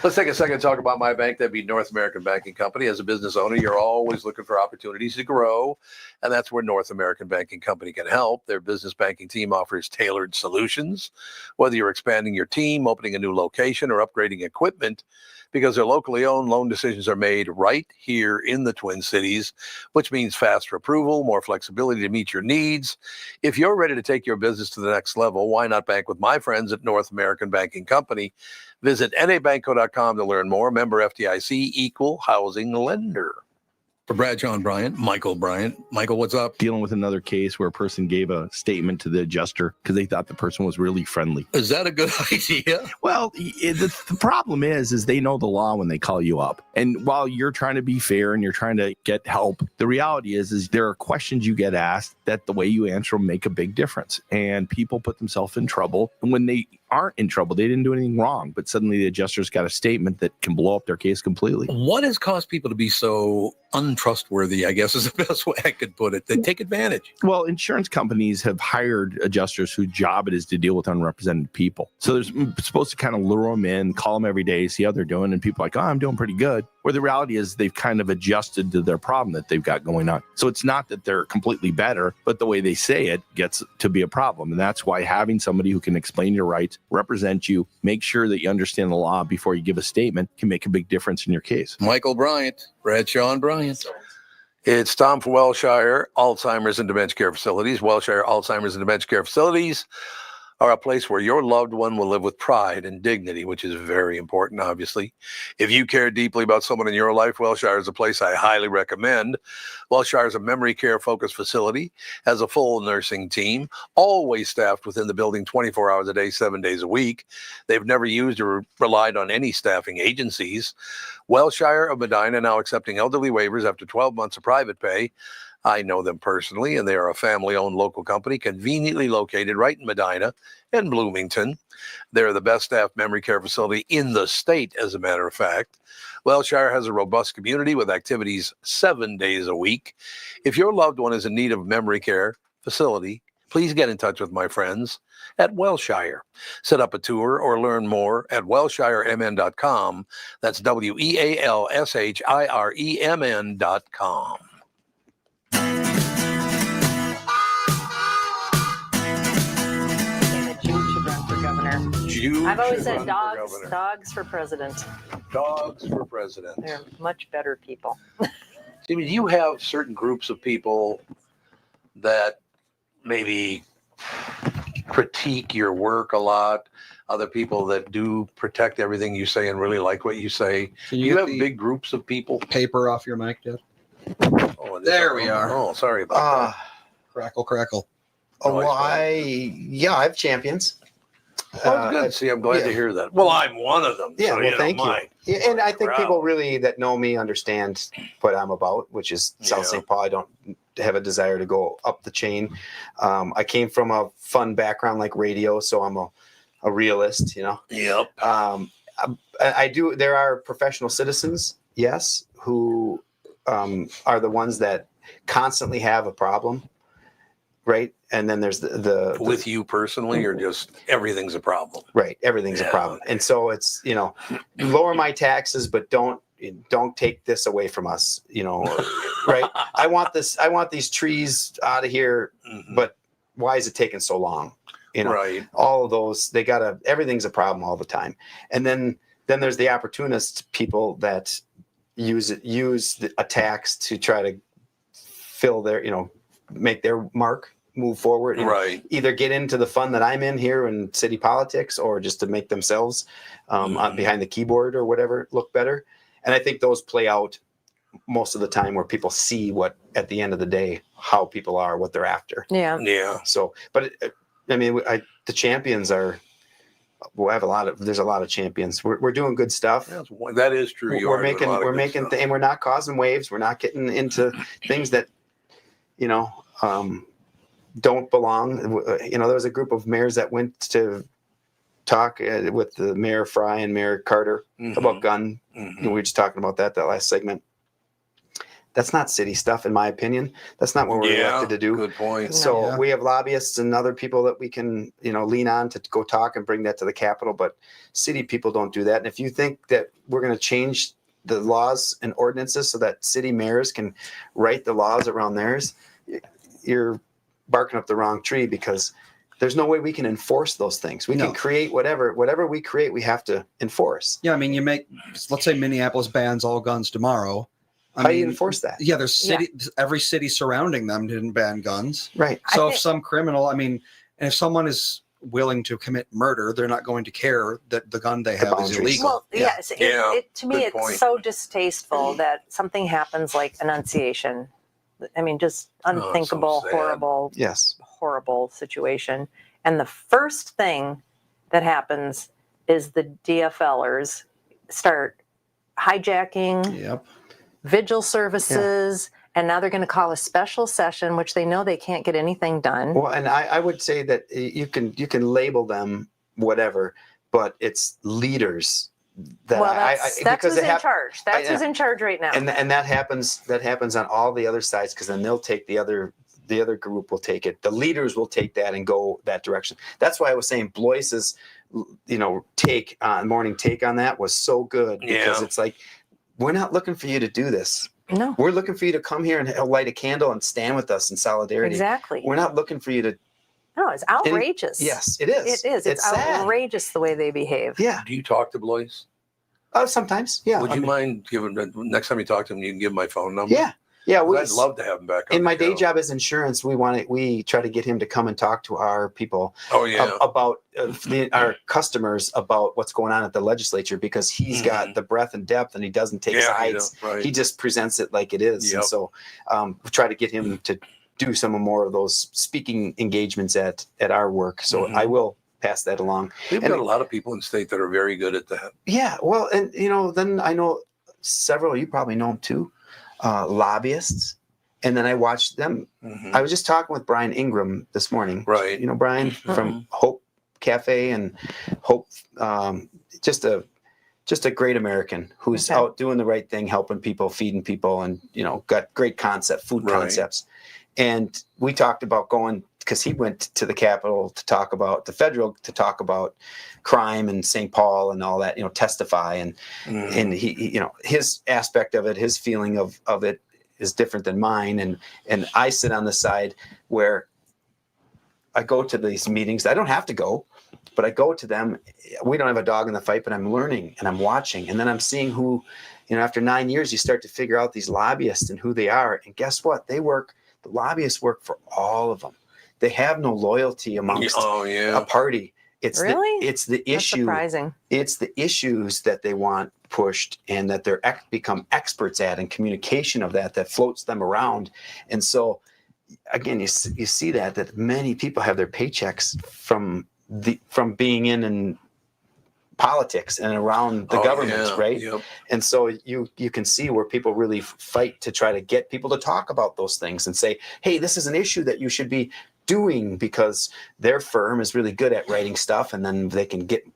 Let's take a second to talk about my bank. That'd be North American Banking Company. As a business owner, you're always looking for opportunities to grow, and that's where North American Banking Company can help. Their business banking team offers tailored solutions, whether you're expanding your team, opening a new location, or upgrading equipment. Because they're locally owned, loan decisions are made right here in the Twin Cities, which means faster approval, more flexibility to meet your needs. If you're ready to take your business to the next level, why not bank with my friends at North American Banking Company? Visit nabanco.com to learn more. Member FDIC, equal housing lender. For Brad, John Bryant, Michael Bryant. Michael, what's up? Dealing with another case where a person gave a statement to the adjuster because they thought the person was really friendly. Is that a good idea? Well, the problem is they know the law when they call you up. And while you're trying to be fair and you're trying to get help, the reality is there are questions you get asked that the way you answer them make a big difference. And people put themselves in trouble. And when they aren't in trouble, they didn't do anything wrong, but suddenly the adjuster's got a statement that can blow up their case completely. What has caused people to be so untrustworthy, I guess is the best way I could put it? They take advantage. Well, insurance companies have hired adjusters whose job it is to deal with unrepresented people. So they're supposed to kind of lure them in, call them every day, see how they're doing. And people are like, oh, I'm doing pretty good. Where the reality is they've kind of adjusted to their problem that they've got going on. So it's not that they're completely better, but the way they say it gets to be a problem. And that's why having somebody who can explain your rights, represent you, make sure that you understand the law before you give a statement can make a big difference in your case. Michael Bryant, Brad Sean Bryant. It's Tom for Wellshire Alzheimer's and Dementia Care Facilities. Wellshire Alzheimer's and Dementia Care Facilities are a place where your loved one will live with pride and dignity, which is very important, obviously. If you care deeply about someone in your life, Wellshire is a place I highly recommend. Wellshire is a memory care focused facility, has a full nursing team, always staffed within the building 24 hours a day, 7 days a week. They've never used or relied on any staffing agencies. Wellshire of Medina now accepting elderly waivers after 12 months of private pay. I know them personally, and they are a family-owned local company conveniently located right in Medina and Bloomington. They're the best staffed memory care facility in the state, as a matter of fact. Wellshire has a robust community with activities 7 days a week. If your loved one is in need of memory care facility, please get in touch with my friends at Wellshire. Set up a tour or learn more at wellshiremn.com. That's WEALSHIREMN.com. Say that Jude should run for governor. Jude I've always should said run for governor. dogs for president. Dogs for president. They're much better people. I mean, you have certain groups of people that maybe critique your work a lot. Other people that do protect everything you say and really like what you say. Can You get have the big groups of people. paper off your mic, Dad? Oh, There we are. Oh, sorry about that. Crackle, crackle. No, Well, I I have champions. Oh, good. See, I'm glad yeah. to hear that. Well, I'm one of them. Yeah, so, well, thank you. my Yeah, and I think crowd. people really that know me understand what I'm about, which is South Yeah. St. Paul. I don't have a desire to go up the chain. I came from a fun background like radio, so I'm a realist, you know. Yep. I do. There are professional citizens, yes, who are the ones that constantly have a problem, right? And then there's the With you personally, or just everything's a problem? right. Everything's a Yeah, problem, okay. and so it's lower my taxes, but don't take this away from us, right? I want these trees out of here, Mhm. but why is it taking so long? Right. All of those everything's a problem all the time, and then there's the opportunist people that use a tax to try to fill their make their mark, move forward, Right. either get into the fun that I'm in here in city politics, or just to make themselves on behind the keyboard or whatever look better. And I think those play out most of the time where people see what at the end of the day how people are, what they're after. Yeah. Yeah. So, but I mean, the champions are. We'll have there's a lot of champions. We're doing good stuff. That is true. You We're are doing making a lot of we're good making stuff. and we're not causing waves. We're not getting into things that don't belong. There was a group of mayors that went to talk with the Mayor Fry and Mayor Carter about gun. Mhm. We were just talking about that last segment. That's not city stuff, in my opinion. That's not what we're elected to do. Good point. So Yeah. we have lobbyists and other people that we can, lean on to go talk and bring that to the Capitol. But city people don't do that. And if you think that we're going to change the laws and ordinances so that city mayors can write the laws around theirs, you're barking up the wrong tree, because there's no way we can enforce those things. We can create whatever we create, we have to enforce. Yeah, I mean, let's say Minneapolis bans all guns tomorrow. How do you enforce that? Yeah, every city surrounding them didn't ban guns. Right. So if some criminal, and if someone is willing to commit murder, they're not going to care that the gun they have is boundaries. illegal. Well, yes. To me, good it's point. so distasteful that something happens like Annunciation. Just unthinkable, sad. horrible, Yes. horrible situation. And the first thing that happens is the DFLers start hijacking Yep. vigil services, and now they're going to call a special session, which they know they can't get anything done. Well, and I would say that you can label them whatever, but it's leaders that that's who's in charge. That's who's in charge right now. and that happens on all the other sides, because then they'll take the other group will take it. The leaders will take that and go that direction. That's why I was saying Blois's morning take on that was so good, because it's like, we're not looking for you to do this. No, We're looking for you to come here and light a candle and stand with us in solidarity. exactly. We're not looking for you to. No, it's outrageous. Yes, it is. It is. It's sad. outrageous the way they behave. Yeah. Do you talk to Blois? Sometimes. Yeah. Would you mind giving next time you talk to him? You can give my phone number. Yeah. Yeah. I'd love to have him back. On In the my day show. job as insurance, we try to get him to come and talk to our people Oh yeah. about our customers about what's going on at the legislature, because he's got the breadth and depth, and he doesn't take sides. Right. He just presents it like it is. Yep. And so we try to get him to do some more of those speaking engagements at our work. So I will pass that along. We've got a lot of people in state that are very good at that. Yeah. Well, and then I know several, you probably know them too, lobbyists. And then I watched them. Mhm. I was just talking with Brian Ingram this morning. Right. You know, Brian from Hope Cafe and Hope, just a great American who's out doing the right thing, helping people, feeding people, and got great food Right. concepts. And we talked about going because he went to the Capitol to talk about the federal, to talk about crime and St. Paul and all that, testify. And he, his aspect of it, his feeling of it is different than mine. And I sit on the side where I go to these meetings. I don't have to go, but I go to them. We don't have a dog in the fight, but I'm learning and I'm watching. And then I'm seeing who, after 9 years, you start to figure out these lobbyists and who they are. And guess what? The lobbyists work for all of them. They have no loyalty amongst a party. It's really? It's the That's issue. surprising. It's the issues that they want pushed and that they're become experts at, and communication of that floats them around. And so, again, you see that many people have their paychecks from being in politics and around the government, right? Yep. And so you can see where people really fight to try to get people to talk about those things and say, hey, this is an issue that you should be doing, because their firm is really good at writing stuff, and then they can get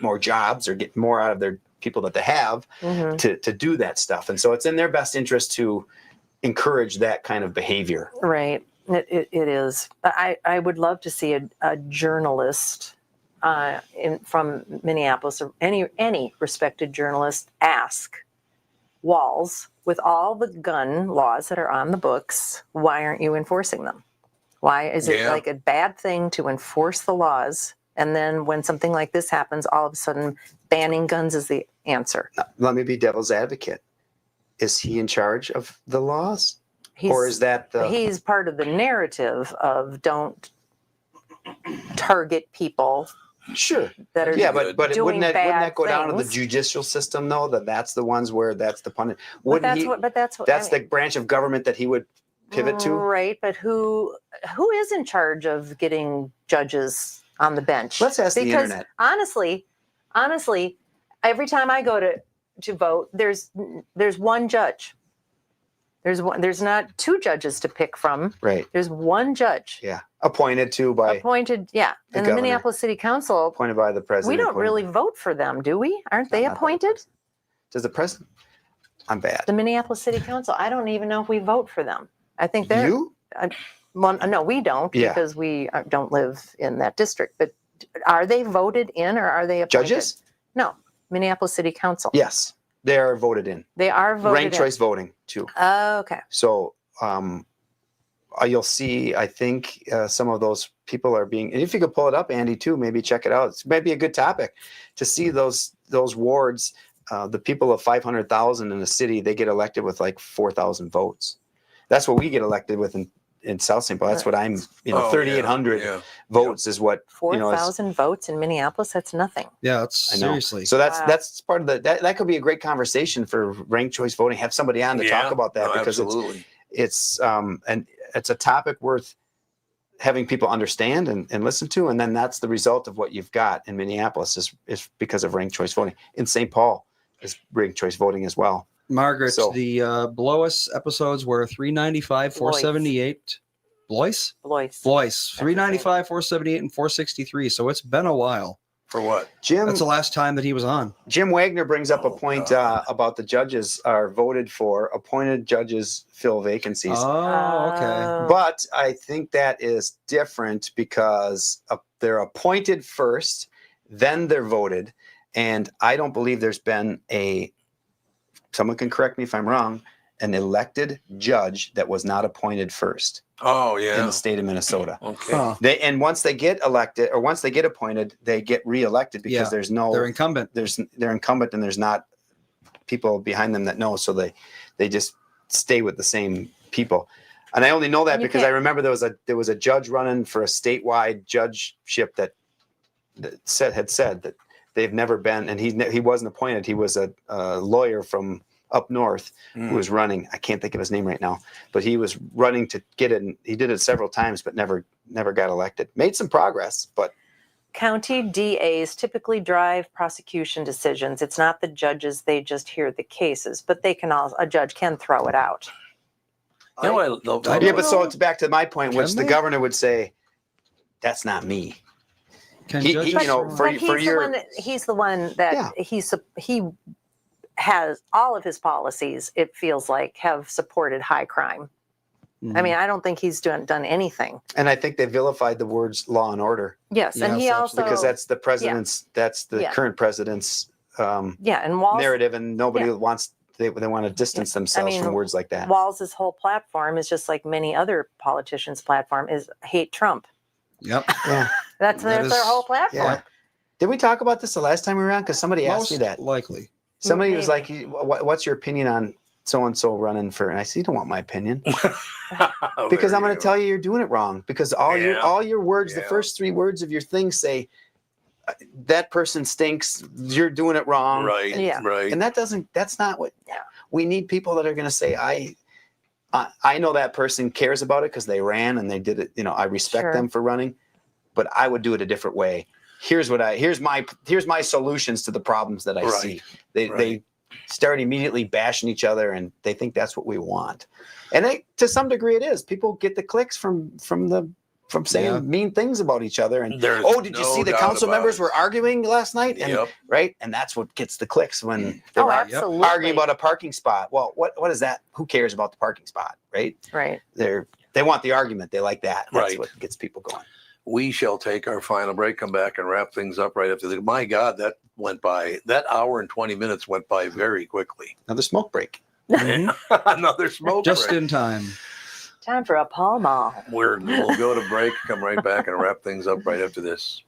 more jobs or get more out of their people that they have to do that stuff. And so it's in their best interest to encourage that kind of behavior. Right. It is. I would love to see a journalist from Minneapolis, or any respected journalist, ask Walz, with all the gun laws that are on the books, why aren't you enforcing them? Why is it like a bad thing to enforce the laws, and then when something like this happens, all of a sudden banning guns is the answer? Let me be devil's advocate. Is he in charge of the laws? Or is that he's part of the narrative of don't target people? Sure. That are but doing wouldn't that go down to the things. judicial system, though? That's the ones where that's the punishment. That's the branch of government that he would pivot to, right? But who is in charge of getting judges on the bench? Let's ask the internet. Honestly, every time I go to vote, there's one judge. There's not two judges to pick from. Right. There's one judge. Yeah. Appointed. Yeah. And the Minneapolis City Council. Appointed by the president. We don't really vote for them, do we? Aren't they appointed? Does the president? I'm bad. The Minneapolis City Council. I don't even know if we vote for them. I think they're. You? Well, no, we don't, because we don't live in that district. But are they voted in, or are they appointed? Judges? No. Minneapolis City Council. Yes. They are voted in. They are voted Ranked choice voting, too. Okay. So you'll see, I think, some of those people are being, and if you could pull it up, Andy, too, maybe check it out. It might be a good topic to see those wards. The people of 500,000 in the city, they get elected with like 4,000 votes. That's what we get elected with in South St. Paul. That's what I'm, 3,800 votes is what, 4,000 votes in Minneapolis. That's nothing. Yeah, it's seriously. So that's part of that could be a great conversation for ranked choice voting. Have somebody on to talk about that, because it's a topic worth having people understand and listen to. And then that's the result of what you've got in Minneapolis is because of ranked choice voting. In St. Paul is ranked choice voting as well. Margaret, the below us episodes were 395, 478. Blois, 395, 478, and 463. So it's been a while. For what? Jim? That's the last time that he was on. Jim Wagner brings up a point about the judges are voted for. Appointed judges fill vacancies. Oh, okay. But I think that is different because they're appointed first, then they're voted. And I don't believe there's been someone can correct me if I'm wrong, an elected judge that was not appointed first. Oh, yeah. In the state of Minnesota. Okay. And once they get elected, or once they get appointed, they get reelected because they're incumbent. They're incumbent, and there's not people behind them that know, so they just stay with the same people. And I only know that because I remember there was a judge running for a statewide judgeship that had said that they've never been, and he wasn't appointed. He was a lawyer from up north who was running. I can't think of his name right now, but he was running to get it. And he did it several times, but never got elected. Made some progress, but county DAs typically drive prosecution decisions. It's not the judges; they just hear the cases, but a judge can throw it out. But so it's back to my point, which the governor would say, "That's not me." He's the one that he has all of his policies, it feels like, have supported high crime. I mean, I don't think he's done anything. And I think they vilified the words law and order. Yes, and Yes, he absolutely. also Because that's the president's, that's the Yeah. current president's and Walls narrative, and nobody wants, they want to distance themselves mean, from words like that. Walls' whole platform is just like many other politicians' platform is hate Trump. Yep. Yeah. That's That their is- whole platform. Yeah. Did we talk about this the last time we were on? Because somebody asked me Most that. likely. Somebody was like, Maybe. "What's your opinion on so and so running for?" And I said, "You don't want my opinion Oh, because there I'm going you to go. tell you you're doing it wrong. Because all your words, the Yeah. first 3 words of your thing say that person stinks. You're doing it wrong. Right. Yeah. Right. And that's not what. Yeah. We need people that are going to say, I know that person cares about it because they ran and they did it. You know, I respect Sure. them for running, but I would do it a different way. Here's my solutions to the problems that I Right. see. They Right. start immediately bashing each other, and they think that's what we want. And to some degree, it is. People get the clicks from saying Yeah. mean things about each other. And There's did you no see the doubt council about members it. were arguing last night? And Yep. right, and that's what gets the clicks when they're Oh, absolutely. arguing about a parking spot. Well, what is that? Who cares about the parking spot, right? Right. They want the argument. They like that. That's Right. what gets people going. We shall take our final break, come back and wrap things up right after the. My God, that went by. That hour and 20 minutes went by very quickly. Another smoke break. Mhm. Another smoke Just break. in time. Time for a Pall Mall. We'll go to break, come right back and wrap things up right after this.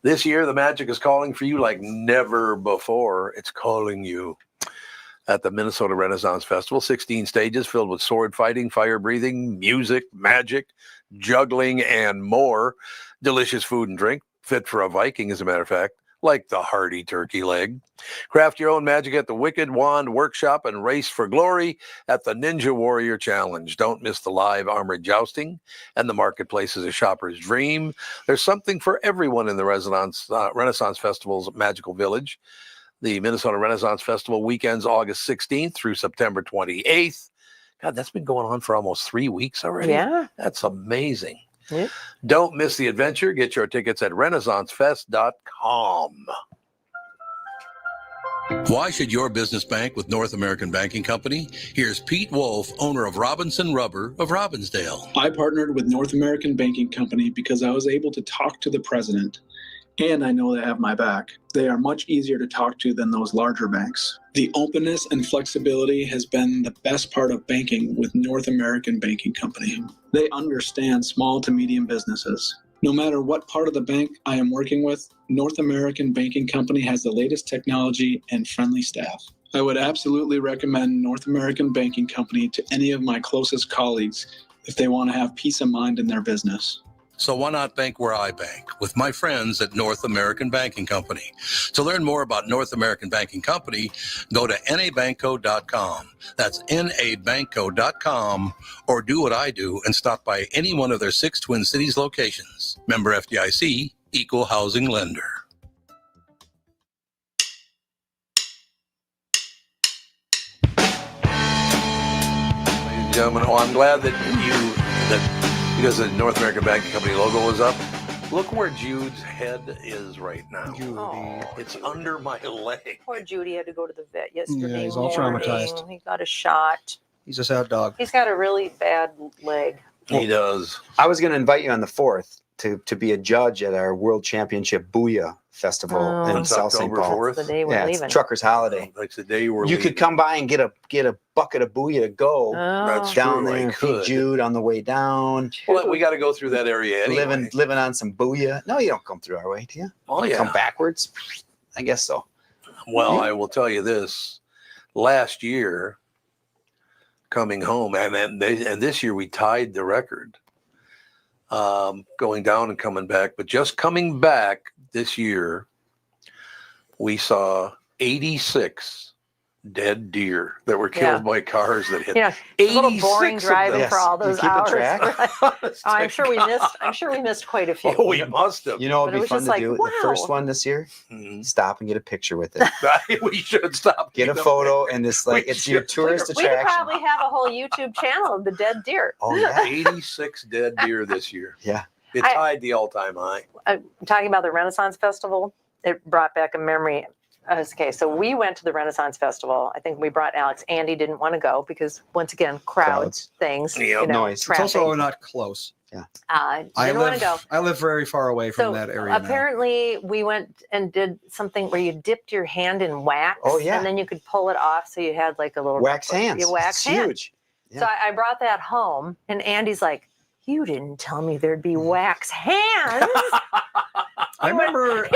This year, the magic is calling for you like never before. It's calling you at the Minnesota Renaissance Festival. 16 stages filled with sword fighting, fire breathing, music, magic, juggling, and more. Delicious food and drink, fit for a Viking, as a matter of fact, like the hearty turkey leg. Craft your own magic at the Wicked Wand Workshop and race for glory at the Ninja Warrior Challenge. Don't miss the live armored jousting, and the marketplace is a shopper's dream. There's something for everyone in the Renaissance Festival's magical village. The Minnesota Renaissance Festival weekends August 16th through September 28th. God, that's been going on for almost 3 weeks already. Yeah. That's amazing. Yeah. Don't miss the adventure. Get your tickets at renaissancefest.com. Why should your business bank with North American Banking Company? Here's Pete Wolf, owner of Robinson Rubber of Robbinsdale. I partnered with North American Banking Company because I was able to talk to the president, and I know they have my back. They are much easier to talk to than those larger banks. The openness and flexibility has been the best part of banking with North American Banking Company. They understand small to medium businesses. No matter what part of the bank I am working with, North American Banking Company has the latest technology and friendly staff. I would absolutely recommend North American Banking Company to any of my closest colleagues if they want to have peace of mind in their business. So why not bank where I bank, with my friends at North American Banking Company? To learn more about North American Banking Company, go to nabankco.com. That's nabankco.com, or do what I do and stop by any one of their 6 Twin Cities locations. Member FDIC, Equal Housing Lender. Ladies and gentlemen, I'm glad that because the North American Banking Company logo was up. Look where Jude's head is right now. Judy. Oh, It's under my leg. poor Judy had to go to the vet yesterday. Yeah, he's all morning. traumatized. He got a shot. He's a sad dog. He's got a really bad leg. He does. I was going to invite you on the 4th to be a judge at our World Championship Booyah Festival Oh. in It's South St. October Paul. 4th. The day we're Yeah, leaving. it's Truckers' Holiday. Like the day we're You leaving. could come by and get a bucket of Booyah to go That's Oh, down true, I there and could. feed Jude on the way down. Well, we got to go through that area anyway. Living on some Booyah. No, you don't come through our way, do you? Oh, yeah. Come backwards? I guess so. Well, I will tell you this. Last year, coming home, and this year we tied the record, going down and coming back. But just coming back this year, we saw 86 dead deer that were killed by cars that hit. You know, it's a little 86 boring of them. driving Yes. for all You those keeping hours. track? Right? Oh, Honest I'm to sure we God. missed. I'm sure we missed quite a few. Oh, we must have. You know what But it would be was fun just to like, do? wow. The first one this year? Mhm. Stop and get a picture with it. We should stop. Get a photo and it's like, We it's your should. tourist We could attraction. probably have a whole YouTube channel of the dead deer. Oh, yeah. 86 dead deer this year. Yeah. It I- tied the all-time high. Talking about the Renaissance Festival, it brought back a memory. Okay, so we went to the Renaissance Festival. I think we brought Alex. Andy didn't want to go because, once again, crowds. Things, Yep. Noise. traffic. It's also not close. Didn't want to go. I live very far away from that area. now. Apparently, we went and did something where you dipped your hand in wax. Oh, yeah. And then you could pull it off, so you had like a little Wax hands. Your wax It's hand. huge. Yeah. So I brought that home, and Andy's like, "You didn't tell me there'd be wax hands." I remember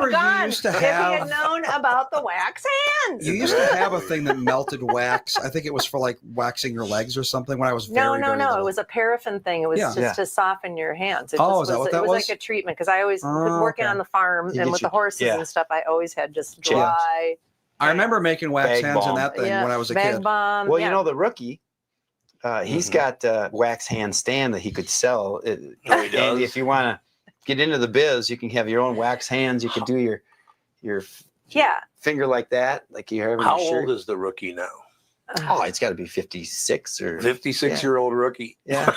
you used to if he had have. known about the wax hands. You used to have a thing that melted wax. I think it was for like waxing your legs or something when I was very, No. very little. It was a paraffin thing. It was Yeah. just to soften your hands. It Oh, just is that was, what that it was was? like a treatment because I always working okay. on the farm You and get with the horses yeah. and stuff. I always had just Yeah. dry. I remember making wax Bag hands in balm. that thing when I was a bag kid. bomb. Well, yeah. you know, the rookie, he's got a wax hand stand that he could sell. he And does. if you want to get into the biz, you can have your own wax hands. You could do your Yeah. finger like that, like you have in How your shirt. old is the rookie now? Oh, it's got to be 56 or 56-year-old rookie. yeah.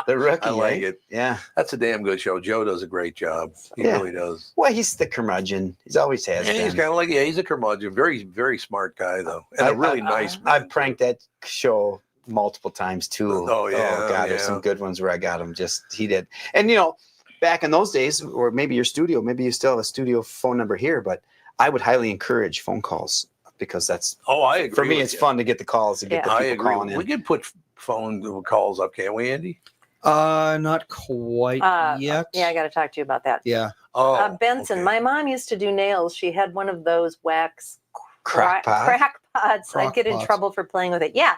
The rookie. I like eh? it. Yeah. That's a damn good show. Joe does a great job. He Yeah. really does. Well, he's the curmudgeon. He's always has And he's been. kind of like, he's a curmudgeon. Very, very smart guy, though. And a really nice man. I've pranked that show multiple times too. Oh, yeah, God, there's yeah. some good ones where I got him. He did. And you know, back in those days, or maybe your studio, maybe you still have a studio phone number here, but I would highly encourage phone calls because that's I agree. for me. with It's you. fun to get the calls and get the I people agree. calling We in. could put phone calls up, can't we, Andy? Not quite yet. Yeah, I got to talk to you about that. Yeah. Oh, Benson, okay. my mom used to do nails. She had one of those wax Crack pot? crack pots. I'd Crock get in pots. trouble for playing with it. Yeah.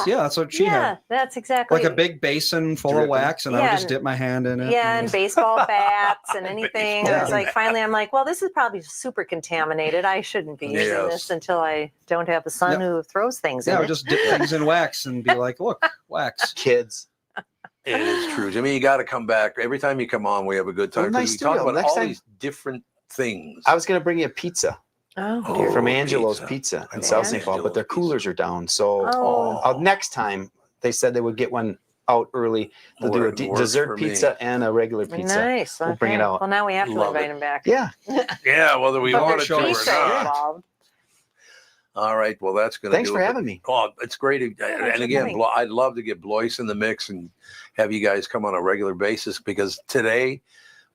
That's what she had. That's exactly Like a big basin full Dripping. of wax, and I would Yeah, just dip my hand in it. Yeah, and baseball bats and anything. Baseball I was like, finally, I'm like, well, this is probably super contaminated. I shouldn't be using Yes. this until I don't have a son Yep. who throws things Yeah, I in would it. just dip things in wax and be like, look, wax. Kids. It is true. Jimmy, you got to come back. Every time you come on, we have a good time. Well, 'cause nice we talk studio. about Next all time- these different things. I was going to bring you a pizza Oh, from Oh, Angelo's pizza. Pizza I in love South St. Paul, but Angelo's their coolers are down. So Oh. next time they said they would get one out early. They'll do a Works for dessert me. pizza and a regular pizza. nice. We'll bring it Okay. out. Well, now we have to Love invite it. him back. Yeah. Yeah, whether we But want there's to do it or pizza not. involved. All right. Well, that's going to Thanks do for it. having me. Oh, it's great. thanks And for again, coming. I'd love to get Blois in the mix and have you guys come on a regular basis because today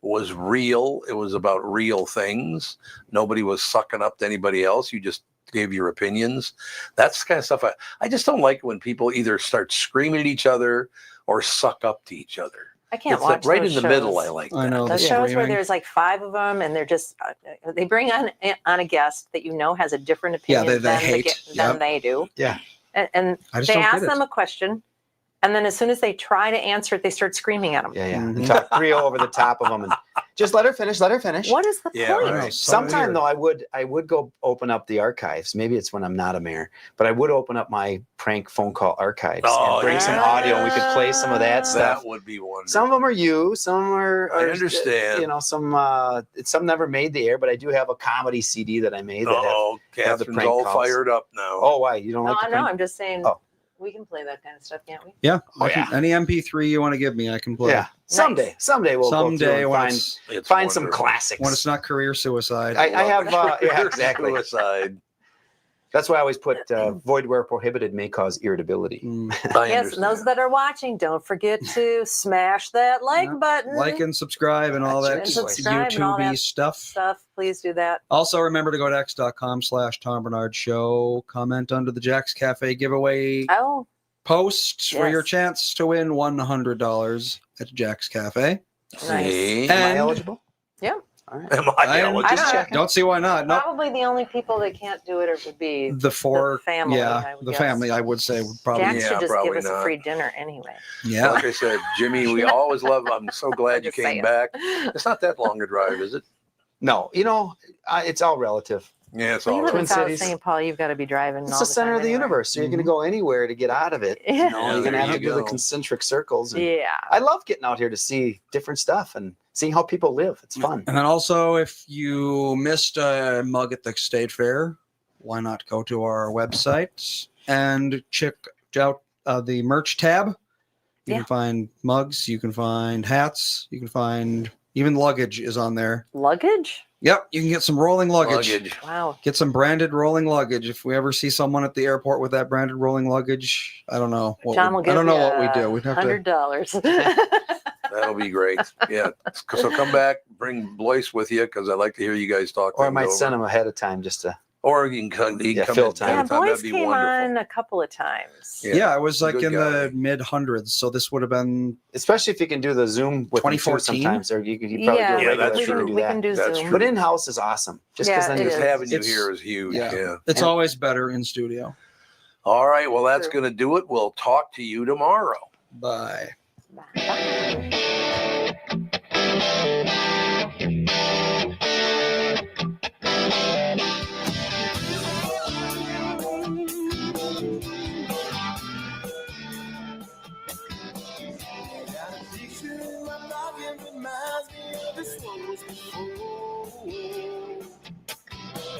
was real. It was about real things. Nobody was sucking up to anybody else. You just gave your opinions. That's the kind of stuff I just don't like when people either start screaming at each other or suck up to each other. I can't It's like watch right those in the middle. shows. I like I that. know. Those the shows where screaming. there's like 5 of them, and they're just they bring on a guest that you know has a different Yeah, opinion they than, hate. than they do. Yeah. And I just they don't ask get it. them a question, and then as soon as they try to answer it, they start screaming at them. Yeah, yeah. Mhm. Talk real over the top of them and just let her finish. Let her finish. What is the Yeah, point? I know, right. so Sometime weird. though, I would go open up the archives. Maybe it's when I'm not a mayor, but I would open up my prank phone call archives Oh, and bring some yeah. audio, and we could play some of that stuff. That would be wonderful. Some of them are you, some are. I understand. You know, some never made the air, but I do have a comedy CD that I made. That have, Oh, have the Catherine's prank all calls. fired up now. oh, why you don't No, like I the know. prank? I'm just saying Oh. we can play that kind of stuff, can't we? Yeah. Oh, I can- Any MP3 you want to give me, I can play. Yeah, someday we'll go through Someday and when find it's find some wonderful. classics. when it's not career suicide. I have yeah, exactly. Suicide. That's why I always put void where prohibited may cause irritability. Mm. I Yes, and those understand. that are watching, don't forget to smash that like Yeah. button. Like and subscribe and all that And subscribe and all YouTube-y that stuff. stuff. Please do that. Also, remember to go to x.com/Tom Bernard Show. Comment under the Jack's Cafe giveaway Oh, post for Yes. your chance to win $100 at Jack's Cafe. nice. See? Am I And- eligible? Yeah. All right. Am I I'm eligible? just checking. Don't see why not. No, Probably the only people that can't do it would be the four the family. Yeah, I would the guess. family. I would say would probably. Jack Yeah, should just give probably us a not. free dinner anyway. Yeah. Like I said, Jimmy, we always love. I'm so glad you Just came saying. back. It's not that long a drive, is it? No, you know, it's all relative. Yeah, it's Well, all you live right. in Twin South Cities. St. Paul. You've got to be driving. It's all the center time of the anyway. universe, so you're going to Mhm. go anywhere to get out of it. You Yeah. know, Yeah, you're going to there have to you do the go. concentric circles. And Yeah. I love getting out here to see different stuff and seeing how people live. It's fun. And then also, if you missed a mug at the state fair, why not go to our website and check out the merch tab? You Yeah. can find mugs, you can find hats, you can find Even luggage is on there. Luggage? Yep, you can get some rolling luggage. Wow. Get some branded rolling luggage. If we ever see someone at the airport with that branded rolling luggage, I don't know. John will give I don't know you what we do. We'd have to. $100. That'll be great. Yeah. So come back, bring Blois with you because I like to hear you guys talk. Or I things might over. send them ahead of time just to. Or you can come, fill in time. Yeah, ahead of time. Boys That'd be came wonderful. on a couple of times. Yeah, I was like Good in guy. the mid hundreds, so this would have been. Especially if you can do the Zoom with them too 2014? sometimes, or you probably do a Yeah, regular that's if you true. do We that. can do That's Zoom. true. But in-house is awesome. Just because Yeah, then it you Just is. having you It's- here is huge. yeah. Yeah. It's always better in studio. All right. Well, that's True. going to do it. We'll talk to you tomorrow. Bye. Bye.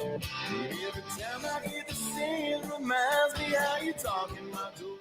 Every time I hear the same reminds me how you talk in my door.